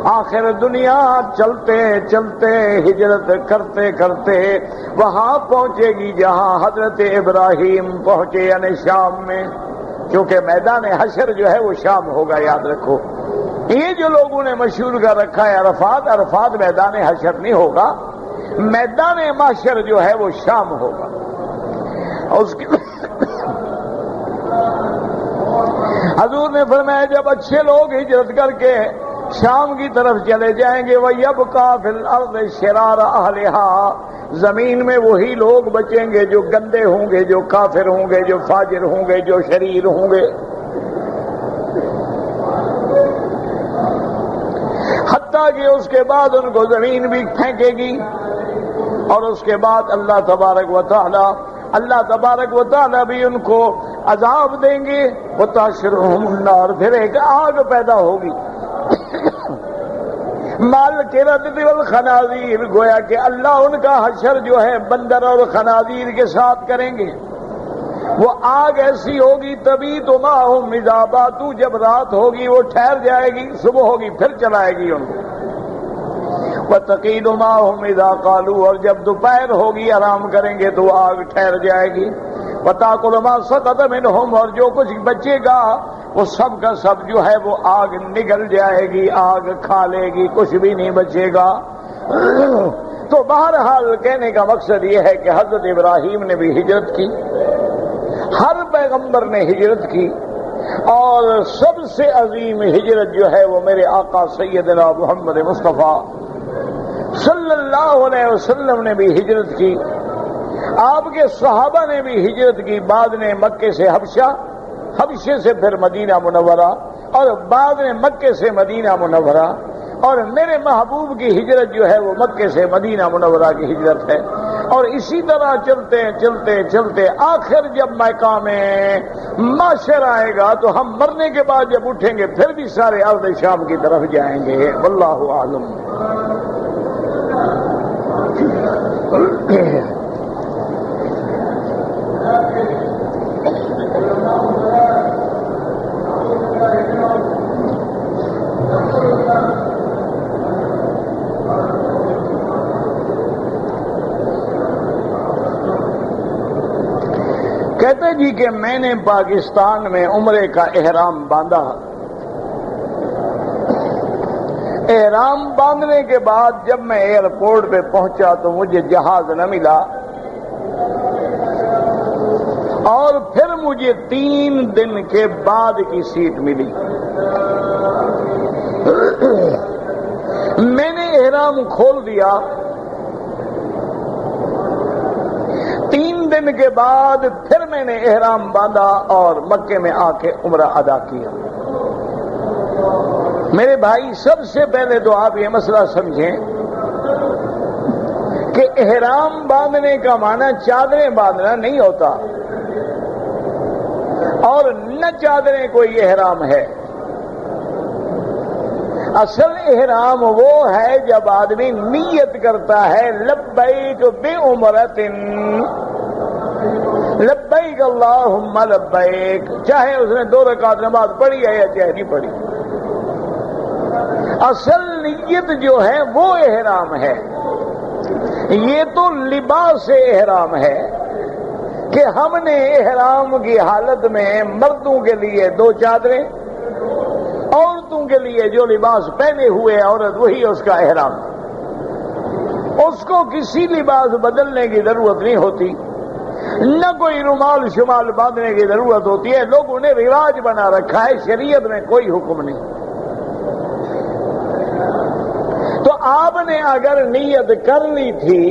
آخر دنیا چلتے چلتے ہجرت کرتے کرتے وہاں پہنچے گی جہاں حضرت ابراہیم پہنچے، یعنی شام میں، کیونکہ میدان حشر جو ہے وہ شام ہوگا، یاد رکھو۔ یہ جو لوگوں نے مشہور کر رکھا ہے عرفات، عرفات میدان حشر نہیں ہوگا، میدان محشر جو ہے وہ شام ہوگا۔ اس کے حضور نے فرمایا جب اچھے لوگ ہجرت کر کے شام کی طرف چلے جائیں گے، وَيَبْقَى فِي الْأَرْضِ شِرَارَ أَهْلِهَا، زمین میں وہی لوگ بچیں گے جو گندے ہوں گے، جو کافر ہوں گے، جو فاجر ہوں گے، جو شریر ہوں گے، حتیٰ کہ اس کے بعد ان کو زمین بھی پھینکے گی، اور اس کے بعد اللہ تبارک و تعالی بھی ان کو عذاب دیں گے، وَتَحْشُرُهُمُ النَّارُ، پھر ایک آگ پیدا ہوگی، مال قردۃ والخنازیر، گویا کہ اللہ ان کا حشر جو ہے بندر اور خنازیر کے ساتھ کریں گے۔ وہ آگ ایسی ہوگی تبھی تو ماہم اذا باتوا، جب رات ہوگی وہ ٹھہر جائے گی، صبح ہوگی پھر چلائے گی ان کو، وَتَقِيلُ مَاهُمْ إِذَا قَالُوا، اور جب دوپہر ہوگی آرام کریں گے تو آگ ٹھہر جائے گی، وَتَأْكُلُ مَا سَقَطَ مِنْهُمْ، اور جو کچھ بچے گا وہ سب کا سب جو ہے وہ آگ نگل جائے گی، آگ کھا لے گی، کچھ بھی نہیں بچے گا۔ تو بہرحال کہنے کا مقصد یہ ہے کہ حضرت ابراہیم نے بھی ہجرت کی، ہر پیغمبر نے ہجرت کی، اور سب سے عظیم ہجرت جو ہے وہ میرے آقا سیدنا محمد مصطفیٰ صلی اللہ علیہ وسلم نے بھی ہجرت کی، آپ کے صحابہ نے بھی ہجرت کی، بعد نے مکے سے حبشہ، حبشے سے پھر مدینہ منورہ، اور بعد میں مکے سے مدینہ منورہ، اور میرے محبوب کی ہجرت جو ہے وہ مکے سے مدینہ منورہ کی ہجرت ہے، اور اسی طرح چلتے چلتے چلتے آخر جب مقام محشر آئے گا تو ہم مرنے کے بعد جب اٹھیں گے پھر بھی سارے ارض شام کی طرف جائیں گے، واللہ اعلم۔ کہتے جی کہ میں نے پاکستان میں عمرے کا احرام باندھا، احرام باندھنے کے بعد جب میں ایئرپورٹ پہ پہنچا تو مجھے جہاز نہ ملا، اور پھر مجھے 3 دن کے بعد کی سیٹ ملی۔ میں نے احرام کھول دیا، 3 دن کے بعد پھر میں نے احرام باندھا اور مکے میں آ کے عمرہ ادا کیا۔ میرے بھائی سب سے پہلے تو آپ یہ مسئلہ سمجھیں کہ احرام باندھنے کا معنی چادریں باندھنا نہیں ہوتا، اور نہ چادریں کوئی احرام ہے۔ اصل احرام وہ ہے جب آدمی نیت کرتا ہے لبیک بعمرۃ، لبیک اللہم لبیک، چاہے اس نے 2 رکعت نماز پڑھی ہے یا چاہے نہیں پڑھی، اصل نیت جو ہے وہ احرام ہے۔ یہ تو لباس احرام ہے کہ ہم نے احرام کی حالت میں مردوں کے لیے 2 چادریں، عورتوں کے لیے جو لباس پہنے ہوئے عورت وہی اس کا احرام، اس کو کسی لباس بدلنے کی ضرورت نہیں ہوتی، نہ کوئی رومال شمال باندھنے کی ضرورت ہوتی ہے، لوگوں نے رواج بنا رکھا ہے، شریعت میں کوئی حکم نہیں۔ تو آپ نے اگر نیت کر لی تھی،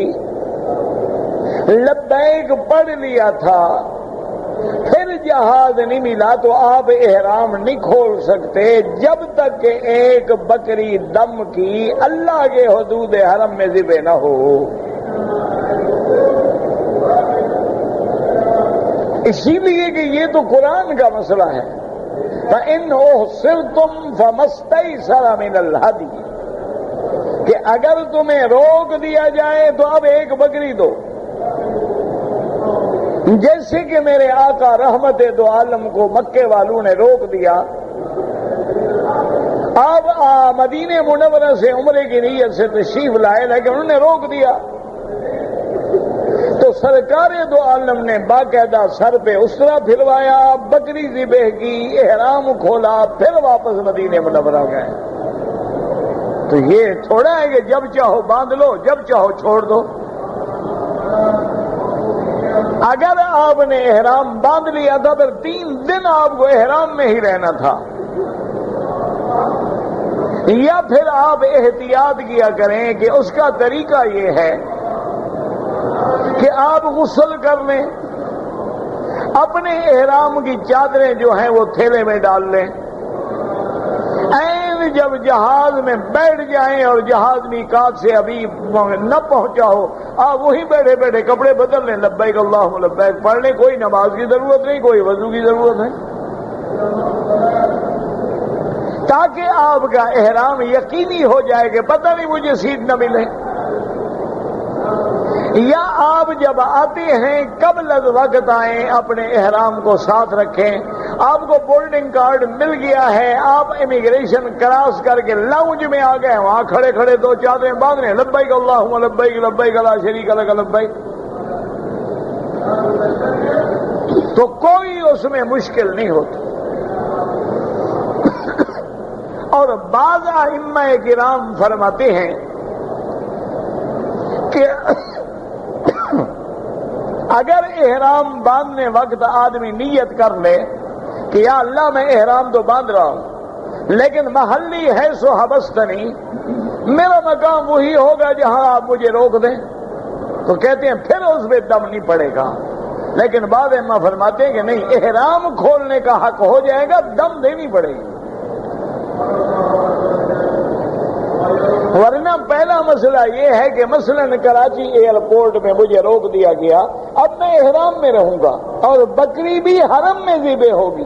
لبیک پڑھ لیا تھا، پھر جہاز نہیں ملا تو آپ احرام نہیں کھول سکتے جب تک کہ ایک بکری دم کی اللہ کے حدود حرم میں ذبح نہ ہو۔ اسی لیے کہ یہ تو قرآن کا مسئلہ ہے، فَإِنْ أُحْصِرْتُمْ فَمَا اسْتَيْسَرَ مِنَ الْهَدْيِ، کہ اگر تمہیں روک دیا جائے تو اب ایک بکری دو، جیسے کہ میرے آقا رحمت دو عالم کو مکے والوں نے روک دیا، اب مدینہ منورہ سے عمرے کی نیت سے تشریف لائے لیکن انہوں نے روک دیا، تو سرکار دو عالم نے باقاعدہ سر پہ اسرا پھروایا، بکری ذبح کی، احرام کھولا، پھر واپس مدینہ منورہ گئے۔ تو یہ تھوڑا ہے کہ جب چاہو باندھ لو، جب چاہو چھوڑ دو۔ اگر آپ نے احرام باندھ لیا تھا پھر 3 دن آپ کو احرام میں ہی رہنا تھا، یا پھر آپ احتیاط کیا کریں کہ اس کا طریقہ یہ ہے کہ آپ غسل کر لیں، اپنے احرام کی چادریں جو ہیں وہ تھیلے میں ڈال لیں، عین جب جہاز میں بیٹھ جائیں اور جہاز میقات سے ابھی نہ پہنچا ہو، آپ وہیں بیٹھے بیٹھے کپڑے بدل لیں، لبیک اللہم لبیک پڑھ لیں، کوئی نماز کی ضرورت نہیں، کوئی وضو کی ضرورت نہیں، تاکہ آپ کا احرام یقینی ہو جائے کہ پتہ نہیں مجھے سیٹ نہ ملے۔ یا آپ جب آتے ہیں قبل از وقت آئیں، اپنے احرام کو ساتھ رکھیں، آپ کو بورڈنگ کارڈ مل گیا ہے، آپ امیگریشن کراس کر کے لاؤنج میں آ گئے، وہاں کھڑے کھڑے 2 چادریں باندھ رہے ہیں، لبیک اللہم لبیک لبیک لا شریک لک لبیک، تو کوئی اس میں مشکل نہیں ہوتی۔ اور بعض ائمہ کرام فرماتے ہیں کہ اگر احرام باندھنے وقت آدمی نیت کر لے کہ یا اللہ میں احرام تو باندھ رہا ہوں لیکن محلی ہے سو حبستنی، میرا مقام وہی ہوگا جہاں آپ مجھے روک دیں، تو کہتے ہیں پھر اس پہ دم نہیں پڑے گا۔ لیکن بعض ائمہ فرماتے ہیں کہ نہیں، احرام کھولنے کا حق ہو جائے گا، دم دینی پڑے گی۔ ورنہ پہلا مسئلہ یہ ہے کہ مثلا کراچی ایئرپورٹ میں مجھے روک دیا گیا، اب میں احرام میں رہوں گا اور بکری بھی حرم میں ذبح ہوگی،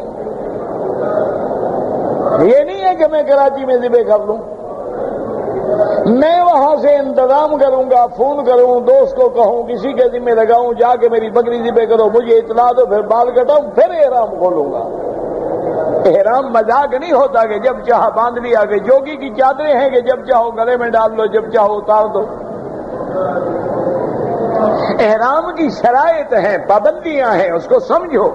یہ نہیں ہے کہ میں کراچی میں ذبح کر لوں، میں وہاں سے انتظام کروں گا، فون کروں، دوست کو کہوں، کسی کے ذمہ لگاؤں، جا کے میری بکری ذبح کرو، مجھے اطلاع دو، پھر بال کٹاؤں، پھر احرام کھولوں گا۔ احرام مذاق نہیں ہوتا کہ جب چاہا باندھ لیا، کہ جوگی کی چادریں ہیں کہ جب چاہو گلے میں ڈال لو، جب چاہو اتار دو۔ احرام کی شرائط ہیں، پابندیاں ہیں، اس کو سمجھو۔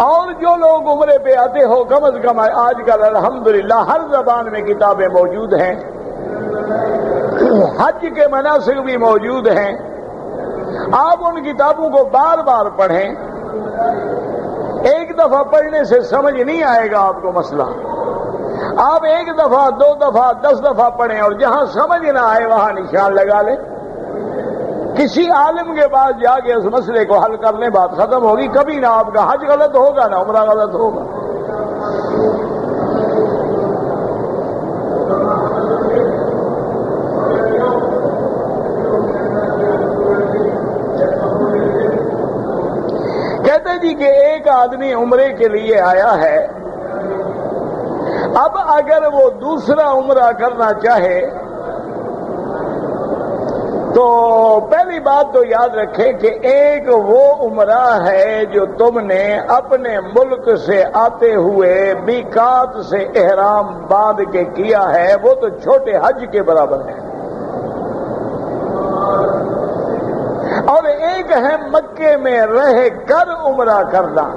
اور جو لوگ عمرے پہ آتے ہو، کم از کم آج کل الحمدللہ ہر زبان میں کتابیں موجود ہیں، حج کے مناسک بھی موجود ہیں، آپ ان کتابوں کو بار بار پڑھیں، ایک دفعہ پڑھنے سے سمجھ نہیں آئے گا آپ کو مسئلہ، آپ 1 دفعہ 2 دفعہ 10 دفعہ پڑھیں اور جہاں سمجھ نہ آئے وہاں نشان لگا لیں، کسی عالم کے پاس جا کے اس مسئلے کو حل کر لیں، بات ختم ہوگی، کبھی نہ آپ کا حج غلط ہوگا نہ عمرہ غلط ہوگا۔ کہتے جی کہ ایک آدمی عمرے کے لیے آیا ہے، اب اگر وہ دوسرا عمرہ کرنا چاہے تو پہلی بات تو یاد رکھے کہ ایک وہ عمرہ ہے جو تم نے اپنے ملک سے آتے ہوئے میقات سے احرام باندھ کے کیا ہے، وہ تو چھوٹے حج کے برابر ہے، اور ایک ہے مکے میں رہ کر عمرہ کرنا۔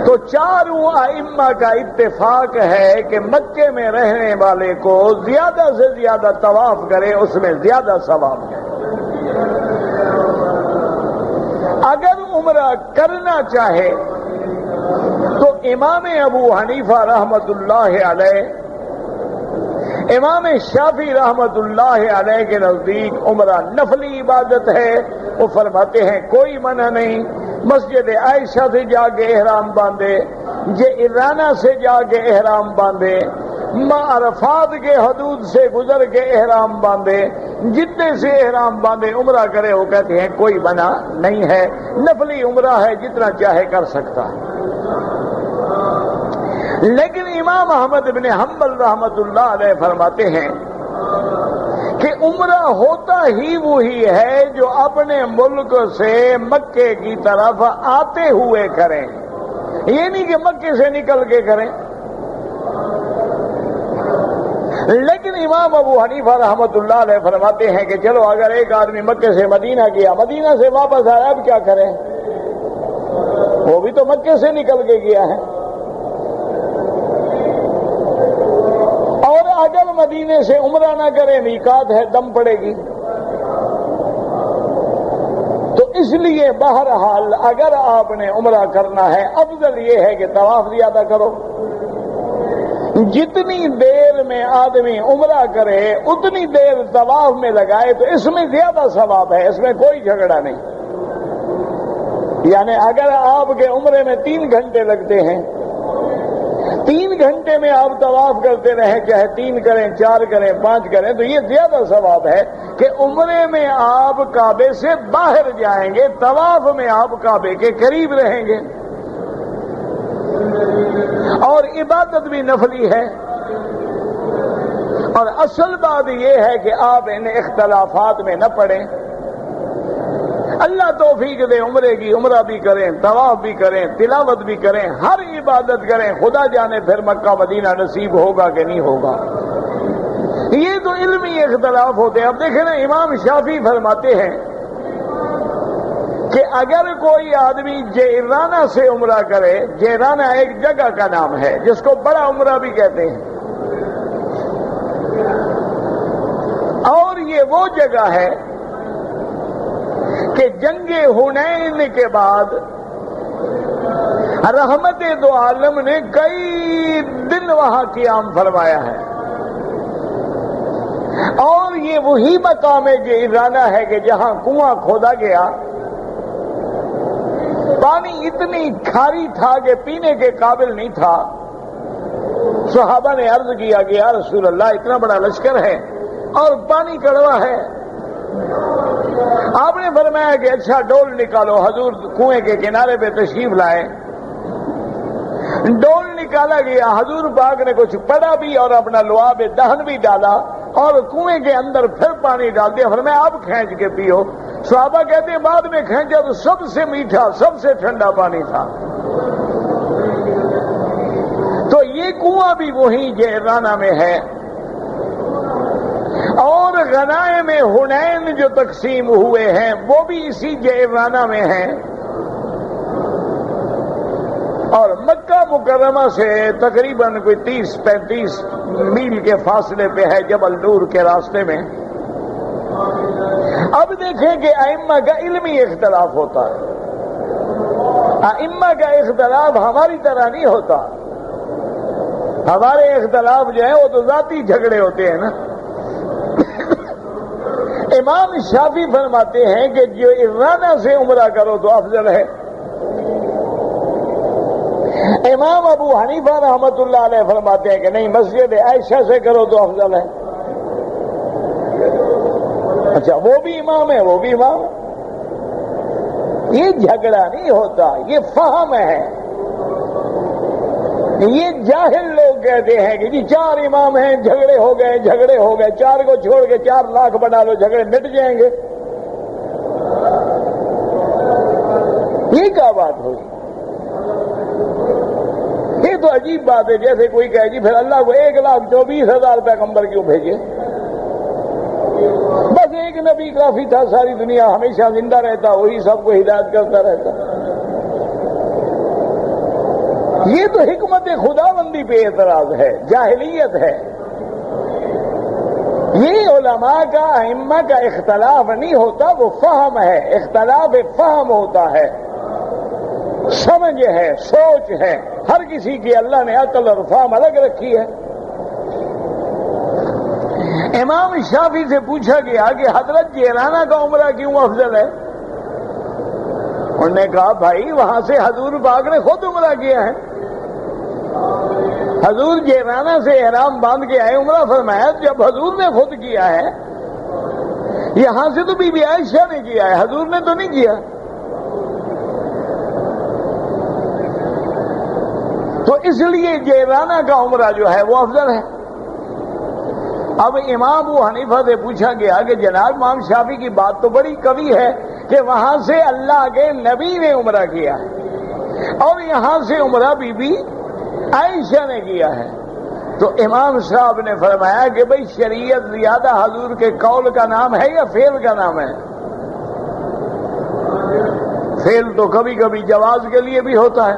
تو چاروں ائمہ کا اتفاق ہے کہ مکے میں رہنے والے کو زیادہ سے زیادہ طواف کرے، اس میں زیادہ ثواب ہے۔ اگر عمرہ کرنا چاہے تو امام ابو حنیفہ رحمت اللہ علیہ، امام شافعی رحمت اللہ علیہ کے نزدیک عمرہ نفلی عبادت ہے، وہ فرماتے ہیں کوئی منع نہیں، مسجد عائشہ سے جا کے احرام باندھے، جعرانہ سے جا کے احرام باندھے، عرفات کے حدود سے گزر کے احرام باندھے، جتنے سے احرام باندھے عمرہ کرے، وہ کہتے ہیں کوئی منع نہیں ہے، نفلی عمرہ ہے، جتنا چاہے کر سکتا ہے۔ لیکن امام احمد بن حنبل رحمت اللہ علیہ فرماتے ہیں کہ عمرہ ہوتا ہی وہی ہے جو اپنے ملک سے مکے کی طرف آتے ہوئے کریں، یہ نہیں کہ مکے سے نکل کے کریں۔ لیکن امام ابو حنیفہ رحمۃ اللہ علیہ فرماتے ہیں کہ چلو اگر ایک آدمی مکے سے مدینہ گیا، مدینہ سے واپس آیا، اب کیا کریں؟ وہ بھی تو مکے سے نکل کے گیا ہے، اور اگر مدینے سے عمرہ نہ کرے میقات ہے، دم پڑے گی۔ تو اس لیے بہرحال اگر آپ نے عمرہ کرنا ہے، افضل یہ ہے کہ طواف زیادہ کرو۔ جتنی دیر میں آدمی عمرہ کرے اتنی دیر طواف میں لگائے تو اس میں زیادہ ثواب ہے، اس میں کوئی جھگڑا نہیں۔ یعنی اگر آپ کے عمرے میں 3 گھنٹے لگتے ہیں، 3 گھنٹے میں آپ طواف کرتے رہیں، چاہے 3 کریں، 4 کریں، 5 کریں، تو یہ زیادہ ثواب ہے کہ عمرے میں آپ کعبے سے باہر جائیں گے، طواف میں آپ کعبے کے قریب رہیں گے، اور عبادت بھی نفلی ہے۔ اور اصل بات یہ ہے کہ آپ ان اختلافات میں نہ پڑیں۔ اللہ توفیق دے عمرے کی، عمرہ بھی کریں، طواف بھی کریں، تلاوت بھی کریں، ہر عبادت کریں، خدا جانے پھر مکہ مدینہ نصیب ہوگا کہ نہیں ہوگا۔ یہ تو علمی اختلاف ہوتے ہیں۔ اب دیکھیں نا، امام شافعی فرماتے ہیں کہ اگر کوئی آدمی جیرانہ سے عمرہ کرے، جیرانہ ایک جگہ کا نام ہے جس کو بڑا عمرہ بھی کہتے ہیں، اور یہ وہ جگہ ہے کہ جنگ حنین کے بعد رحمت دو عالم نے کئی دن وہاں قیام فرمایا ہے، اور یہ وہی مقام جیرانہ ہے کہ جہاں کنواں کھودا گیا، پانی اتنی کھاری تھا کہ پینے کے قابل نہیں تھا۔ صحابہ نے عرض کیا کہ یا رسول اللہ، اتنا بڑا لشکر ہے اور پانی کڑوا ہے۔ آپ نے فرمایا کہ اچھا ڈول نکالو۔ حضور کنویں کے کنارے پہ تشریف لائے، ڈول نکالا گیا، حضور پاک نے کچھ پڑا بھی اور اپنا لعاب دہن بھی ڈالا اور کنویں کے اندر پھر پانی ڈال دیا، فرمایا اب کھینچ کے پیو۔ صحابہ کہتے ہیں بعد میں کھینچا تو سب سے میٹھا، سب سے ٹھنڈا پانی تھا۔ تو یہ کنواں بھی وہی جیرانہ میں ہے، اور غنائم حنین جو تقسیم ہوئے ہیں وہ بھی اسی جیرانہ میں ہیں، اور مکہ مکرمہ سے تقریباً کوئی 30-35 میل کے فاصلے پہ ہے، جبل نور کے راستے میں۔ اب دیکھیں کہ ائمہ کا علمی اختلاف ہوتا ہے۔ ائمہ کا اختلاف ہماری طرح نہیں ہوتا، ہمارے اختلاف جو ہیں وہ تو ذاتی جھگڑے ہوتے ہیں نا۔ امام شافعی فرماتے ہیں کہ جو جیرانہ سے عمرہ کرو تو افضل ہے۔ امام ابو حنیفہ رحمۃ اللہ علیہ فرماتے ہیں کہ نہیں، مسجد عائشہ سے کرو تو افضل ہے۔ اچھا، وہ بھی امام ہے، وہ بھی امام ہے۔ یہ جھگڑا نہیں ہوتا، یہ فہم ہے۔ یہ جاہل لوگ کہتے ہیں کہ جی 4 امام ہیں، جھگڑے ہو گئے، جھگڑے ہو گئے، 4 کو چھوڑ کے 4 لاکھ بنا لو، جھگڑے مٹ جائیں گے۔ یہ کیا بات ہوئی؟ یہ تو عجیب بات ہے۔ جیسے کوئی کہے جی پھر اللہ کو 1,24,000 پیغمبر کیوں بھیجے؟ بس ایک نبی کافی تھا، ساری دنیا ہمیشہ زندہ رہتا، وہی سب کو ہدایت کرتا رہتا۔ یہ تو حکمت خداوندی پہ اعتراض ہے، جاہلیت ہے۔ یہ علماء کا، ائمہ کا اختلاف نہیں ہوتا، وہ فہم ہے، اختلاف فہم ہوتا ہے، سمجھ ہے، سوچ ہے۔ ہر کسی کی اللہ نے عقل اور فہم الگ رکھی ہے۔ امام شافعی سے پوچھا گیا کہ حضرت جیرانہ کا عمرہ کیوں افضل ہے؟ انہوں نے کہا بھائی وہاں سے حضور پاک نے خود عمرہ کیا ہے، حضور جیرانہ سے احرام باندھ کے آئے، عمرہ فرمایا۔ جب حضور نے خود کیا ہے، یہاں سے تو بی بی عائشہ نے کیا ہے، حضور نے تو نہیں کیا۔ تو اس لیے جیرانہ کا عمرہ جو ہے وہ افضل ہے۔ اب امام ابو حنیفہ سے پوچھا گیا کہ جناب امام شافعی کی بات تو بڑی قوی ہے کہ وہاں سے اللہ کے نبی نے عمرہ کیا ہے اور یہاں سے عمرہ بی بی عائشہ نے کیا ہے، تو امام صاحب نے فرمایا کہ بھئی شریعت زیادہ حضور کے قول کا نام ہے یا فعل کا نام ہے؟ فعل تو کبھی کبھی جواز کے لیے بھی ہوتا ہے،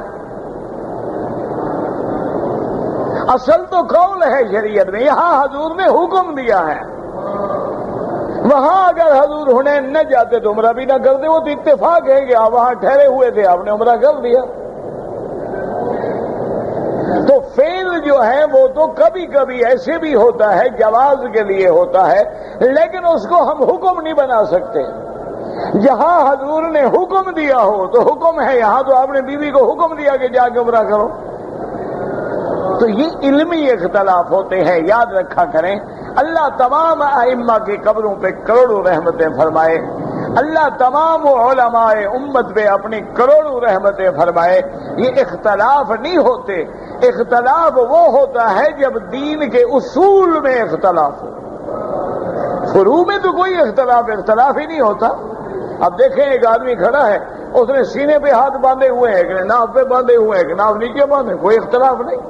اصل تو قول ہے شریعت میں، یہاں حضور نے حکم دیا ہے۔ وہاں اگر حضور حنین نہ جاتے تو عمرہ بھی نہ کرتے، وہ تو اتفاق ہے کہ آپ وہاں ٹھہرے ہوئے تھے، آپ نے عمرہ کر دیا۔ تو فعل جو ہے وہ تو کبھی کبھی ایسے بھی ہوتا ہے، جواز کے لیے ہوتا ہے، لیکن اس کو ہم حکم نہیں بنا سکتے۔ جہاں حضور نے حکم دیا ہو تو حکم ہے، یہاں تو آپ نے بیوی کو حکم دیا کہ جا کے عمرہ کرو۔ تو یہ علمی اختلاف ہوتے ہیں، یاد رکھا کریں۔ اللہ تمام ائمہ کی قبروں پہ کروڑوں رحمتیں فرمائے، اللہ تمام علماء امت پہ اپنی کروڑوں رحمتیں فرمائے۔ یہ اختلاف نہیں ہوتے، اختلاف وہ ہوتا ہے جب دین کے اصول میں اختلاف ہو، فروع میں تو کوئی اختلاف ہی نہیں ہوتا۔ اب دیکھیں ایک آدمی کھڑا ہے، اس نے سینے پہ ہاتھ باندھے ہوئے ہیں، کہ ناف پہ باندھے ہوئے ہیں، کہ ناف نیچے باندھے، کوئی اختلاف نہیں،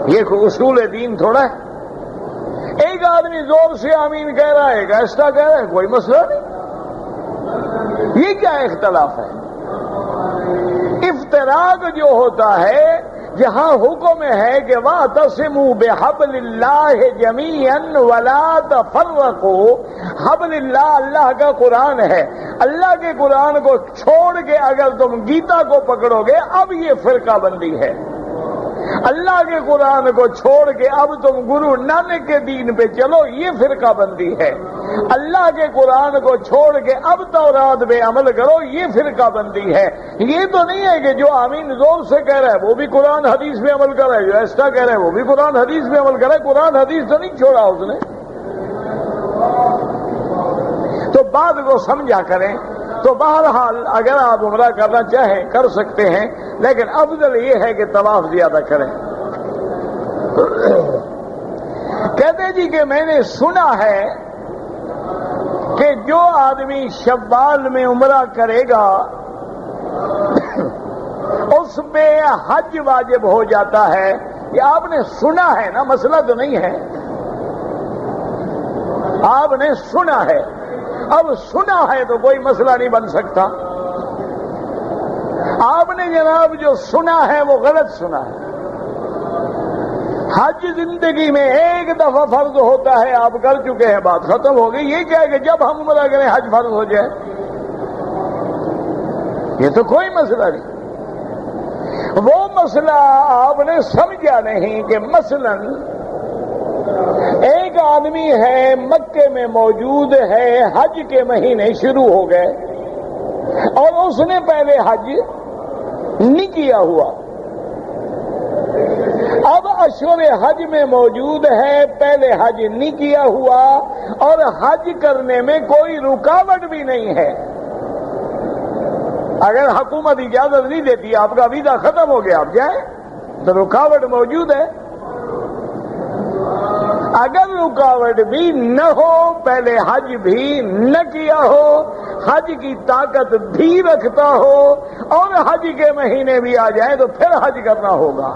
یہ کوئی اصول دین تھوڑا ہے۔ ایک آدمی زور سے آمین کہہ رہا ہے، ایسا کہہ رہا ہے، کوئی مسئلہ نہیں، یہ کیا اختلاف ہے؟ افتراق جو ہوتا ہے جہاں حکم ہے کہ وَاعْتَصِمُوا بِحَبْلِ اللَّهِ جَمِيعًا وَلَا تَفَرَّقُوا، حبل اللہ اللہ کا قرآن ہے، اللہ کے قرآن کو چھوڑ کے اگر تم گیتا کو پکڑو گے اب یہ فرقہ بندی ہے، اللہ کے قرآن کو چھوڑ کے اب تم گرو نانک کے دین پہ چلو یہ فرقہ بندی ہے، اللہ کے قرآن کو چھوڑ کے اب تورات پہ عمل کرو یہ فرقہ بندی ہے۔ یہ تو نہیں ہے کہ جو آمین زور سے کہہ رہا ہے وہ بھی قرآن حدیث پہ عمل کر رہا ہے، جو ایسا کہہ رہا ہے وہ بھی قرآن حدیث پہ عمل کر رہا ہے، قرآن حدیث تو نہیں چھوڑا اس نے۔ تو بات کو سمجھا کریں۔ تو بہرحال اگر آپ عمرہ کرنا چاہیں کر سکتے ہیں، لیکن افضل یہ ہے کہ طواف زیادہ کریں۔ کہتے جی کہ میں نے سنا ہے کہ جو آدمی شوال میں عمرہ کرے گا اس پہ حج واجب ہو جاتا ہے۔ یہ آپ نے سنا ہے نا، مسئلہ تو نہیں ہے، آپ نے سنا ہے۔ اب سنا ہے تو کوئی مسئلہ نہیں بن سکتا۔ آپ نے جناب جو سنا ہے وہ غلط سنا ہے۔ حج زندگی میں ایک دفعہ فرض ہوتا ہے، آپ کر چکے ہیں، بات ختم ہو گئی۔ یہ کیا ہے کہ جب ہم عمرہ کریں حج فرض ہو جائے، یہ تو کوئی مسئلہ نہیں۔ وہ مسئلہ آپ نے سمجھا نہیں کہ مثلاً ایک آدمی ہے مکے میں موجود ہے، حج کے مہینے شروع ہو گئے اور اس نے پہلے حج نہیں کیا ہوا، اب اشہر حج میں موجود ہے، پہلے حج نہیں کیا ہوا اور حج کرنے میں کوئی رکاوٹ بھی نہیں ہے۔ اگر حکومت اجازت نہیں دیتی، آپ کا ویزا ختم ہو گیا، آپ جائیں، تو رکاوٹ موجود ہے۔ اگر رکاوٹ بھی نہ ہو، پہلے حج بھی نہ کیا ہو، حج کی طاقت بھی رکھتا ہو اور حج کے مہینے بھی آ جائیں تو پھر حج کرنا ہوگا۔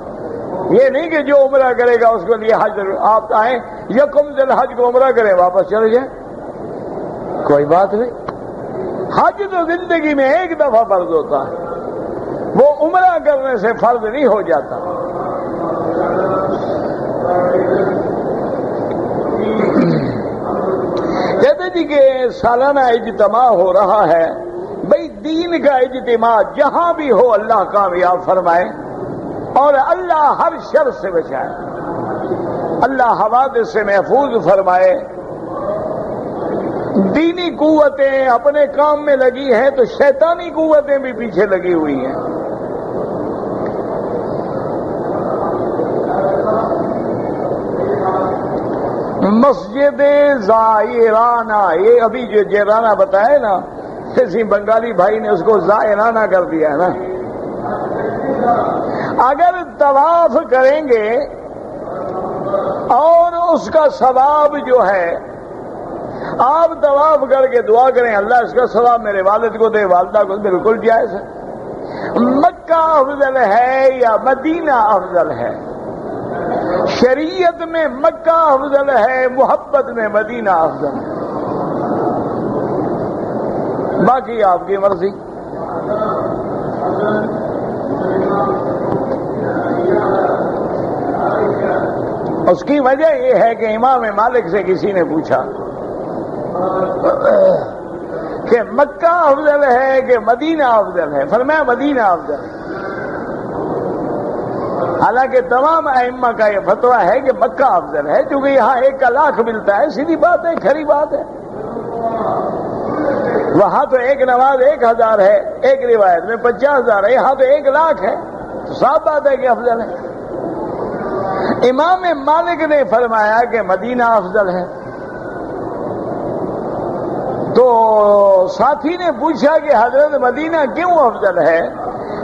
یہ نہیں کہ جو عمرہ کرے گا اس کے لیے حج، آپ آئیں یکم ذی الحج کو عمرہ کریں واپس چلے جائیں، کوئی بات نہیں۔ حج تو زندگی میں ایک دفعہ فرض ہوتا ہے، وہ عمرہ کرنے سے فرض نہیں ہو جاتا۔ کہتے جی کہ سالانہ اجتماع ہو رہا ہے، بھئی دین کا اجتماع جہاں بھی ہو اللہ کامیاب فرمائے اور اللہ ہر شر سے بچائے، اللہ حوادث سے محفوظ فرمائے۔ دینی قوتیں اپنے کام میں لگی ہیں تو شیطانی قوتیں بھی پیچھے لگی ہوئی ہیں۔ مسجد زائرانہ، یہ ابھی جو جیرانہ بتایا نا، کسی بنگالی بھائی نے اس کو زائرانہ کر دیا ہے نا۔ اگر طواف کریں گے اور اس کا ثواب جو ہے، آپ طواف کر کے دعا کریں اللہ اس کا ثواب میرے والد کو دے، والدہ کو، بالکل جائز ہے۔ مکہ افضل ہے یا مدینہ افضل ہے؟ شریعت میں مکہ افضل ہے، محبت میں مدینہ افضل ہے، باقی آپ کی مرضی۔ اس کی وجہ یہ ہے کہ امام مالک سے کسی نے پوچھا کہ مکہ افضل ہے کہ مدینہ افضل ہے؟ فرمایا مدینہ افضل ہے۔ حالانکہ تمام ائمہ کا یہ فتویٰ ہے کہ مکہ افضل ہے، کیونکہ یہاں 1 لاکھ ملتا ہے، سیدھی بات ہے، کھری بات ہے۔ وہاں تو ایک نماز 1000 ہے، ایک روایت میں 50,000 ہے، یہاں تو 1 لاکھ ہے، تو صاف بات ہے کہ افضل ہے۔ امام مالک نے فرمایا کہ مدینہ افضل ہے۔ تو ساتھی نے پوچھا کہ حضرت مدینہ کیوں افضل ہے؟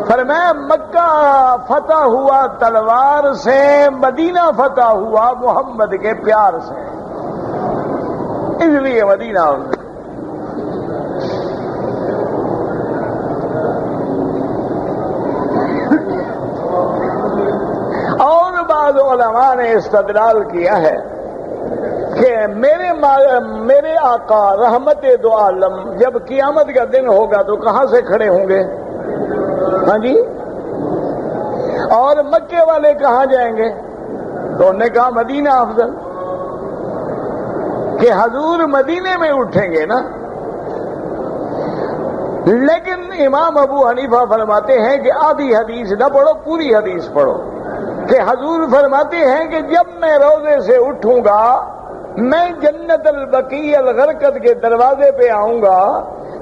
فرمایا مکہ فتح ہوا تلوار سے، مدینہ فتح ہوا محمد کے پیار سے، اس لیے مدینہ افضل ہے۔ اور بعض علماء نے استدلال کیا ہے کہ میرے آقا رحمت دو عالم جب قیامت کا دن ہوگا تو کہاں سے کھڑے ہوں گے؟ ہاں جی، اور مکے والے کہاں جائیں گے؟ تو انہوں نے کہا مدینہ افضل، کہ حضور مدینے میں اٹھیں گے نا۔ لیکن امام ابو حنیفہ فرماتے ہیں کہ آدھی حدیث نہ پڑھو، پوری حدیث پڑھو، کہ حضور فرماتے ہیں کہ جب میں روضے سے اٹھوں گا میں جنت البقیع الغرقد کے دروازے پہ آؤں گا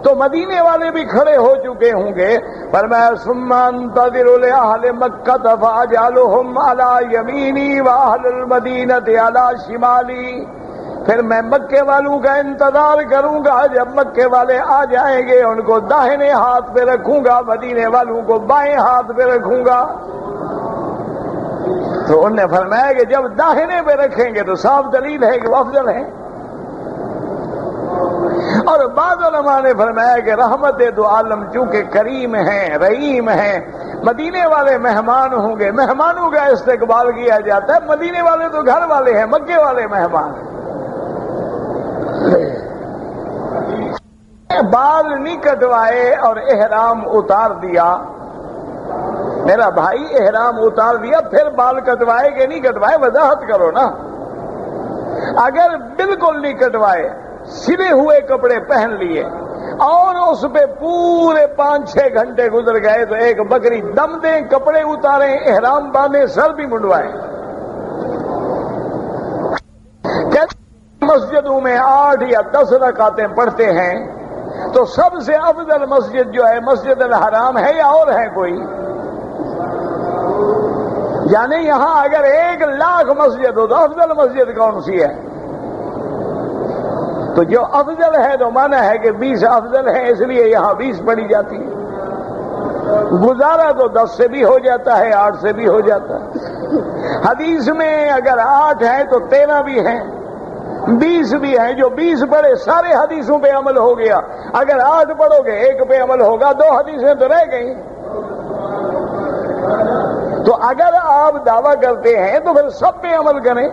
تو مدینے والے بھی کھڑے ہو چکے ہوں گے۔ فرمایا ثم انتظر لأہل مکہ فاجعلہم علی یمینی واہل المدینہ علی شمالی، پھر میں مکے والوں کا انتظار کروں گا، جب مکے والے آ جائیں گے ان کو داہنے ہاتھ پہ رکھوں گا، مدینے والوں کو بائیں ہاتھ پہ رکھوں گا۔ تو انہوں نے فرمایا کہ جب داہنے پہ رکھیں گے تو صاف دلیل ہے کہ وہ افضل ہے۔ اور بعض علماء نے فرمایا کہ رحمت دو عالم چونکہ کریم ہیں، رحیم ہیں، مدینے والے مہمان ہوں گے، مہمانوں کا استقبال کیا جاتا ہے، مدینے والے تو گھر والے ہیں، مکے والے مہمان ہیں۔ بال نہیں کٹوائے اور احرام اتار دیا، میرا بھائی احرام اتار دیا پھر بال کٹوائے کہ نہیں کٹوائے؟ وضاحت کرو نا۔ اگر بالکل نہیں کٹوائے، سلے ہوئے کپڑے پہن لیے اور اس پہ پورے 5-6 گھنٹے گزر گئے تو ایک بکری دم دیں، کپڑے اتاریں، احرام باندھیں، سر بھی منڈوائیں۔ مسجدوں میں 8 یا 10 رکعتیں پڑھتے ہیں تو سب سے افضل مسجد جو ہے مسجد الحرام ہے یا اور ہے کوئی؟ یعنی یہاں اگر 1 لاکھ مسجد ہو تو افضل مسجد کون سی ہے؟ تو جو افضل ہے تو مانا ہے کہ 20 افضل ہے، اس لیے یہاں 20 پڑھی جاتی ہے۔ گزارا تو 10 سے بھی ہو جاتا ہے، 8 سے بھی ہو جاتا ہے۔ حدیث میں اگر 8 ہے تو 13 بھی ہیں، 20 بھی ہیں، جو 20 پڑھے سارے حدیثوں پہ عمل ہو گیا۔ اگر 8 پڑھو گے 1 پہ عمل ہوگا، 2 حدیثیں تو رہ گئی۔ تو اگر آپ دعویٰ کرتے ہیں تو پھر سب پہ عمل کریں۔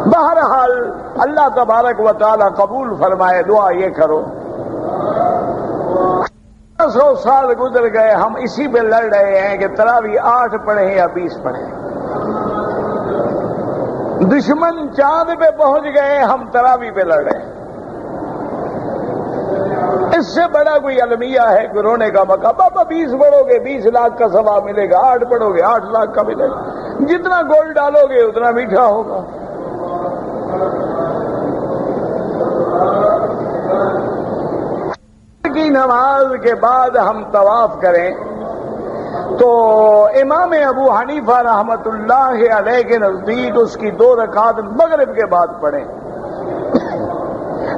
بہرحال اللہ تبارک و تعالی قبول فرمائے، دعا یہ کرو۔ 100 سال گزر گئے، ہم اسی پہ لڑ رہے ہیں کہ تراویح 8 پڑھیں یا 20 پڑھیں۔ دشمن چاند پہ پہنچ گئے، ہم تراویح پہ لڑ رہے ہیں۔ اس سے بڑا کوئی المیہ ہے کہ رونے کا موقع؟ بابا 20 پڑھو گے 20 لاکھ کا ثواب ملے گا، 8 پڑھو گے 8 لاکھ کا ملے گا، جتنا گول ڈالو گے اتنا میٹھا ہوگا۔ کی نماز کے بعد ہم طواف کریں تو امام ابو حنیفہ رحمت اللہ علیہ کے نزدیک اس کی 2 رکعت مغرب کے بعد پڑھیں،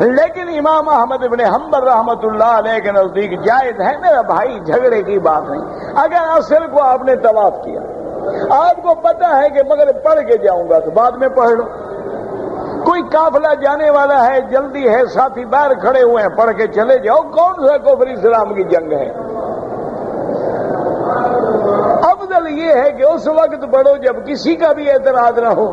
لیکن امام احمد ابن حنبل رحمت اللہ علیہ کے نزدیک جائز ہے۔ میرا بھائی جھگڑے کی بات نہیں، اگر عصر کو آپ نے طواف کیا آپ کو پتا ہے کہ مغرب پڑھ کے جاؤں گا تو بعد میں پڑھ لو. کوئی قافلہ جانے والا ہے، جلدی ہے، ساتھی باہر کھڑے ہوئے ہیں، پڑھ کے چلے جاؤ. کون سا کفر اسلام کی جنگ ہے؟ افضل یہ ہے کہ اس وقت پڑھو جب کسی کا بھی اعتراض نہ ہو.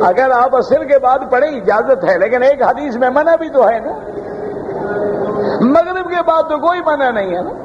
اگر آپ عصر کے بعد پڑھیں اجازت ہے، لیکن ایک حدیث میں منع بھی تو ہے نا. مغرب کے بعد تو کوئی منع نہیں ہے نا.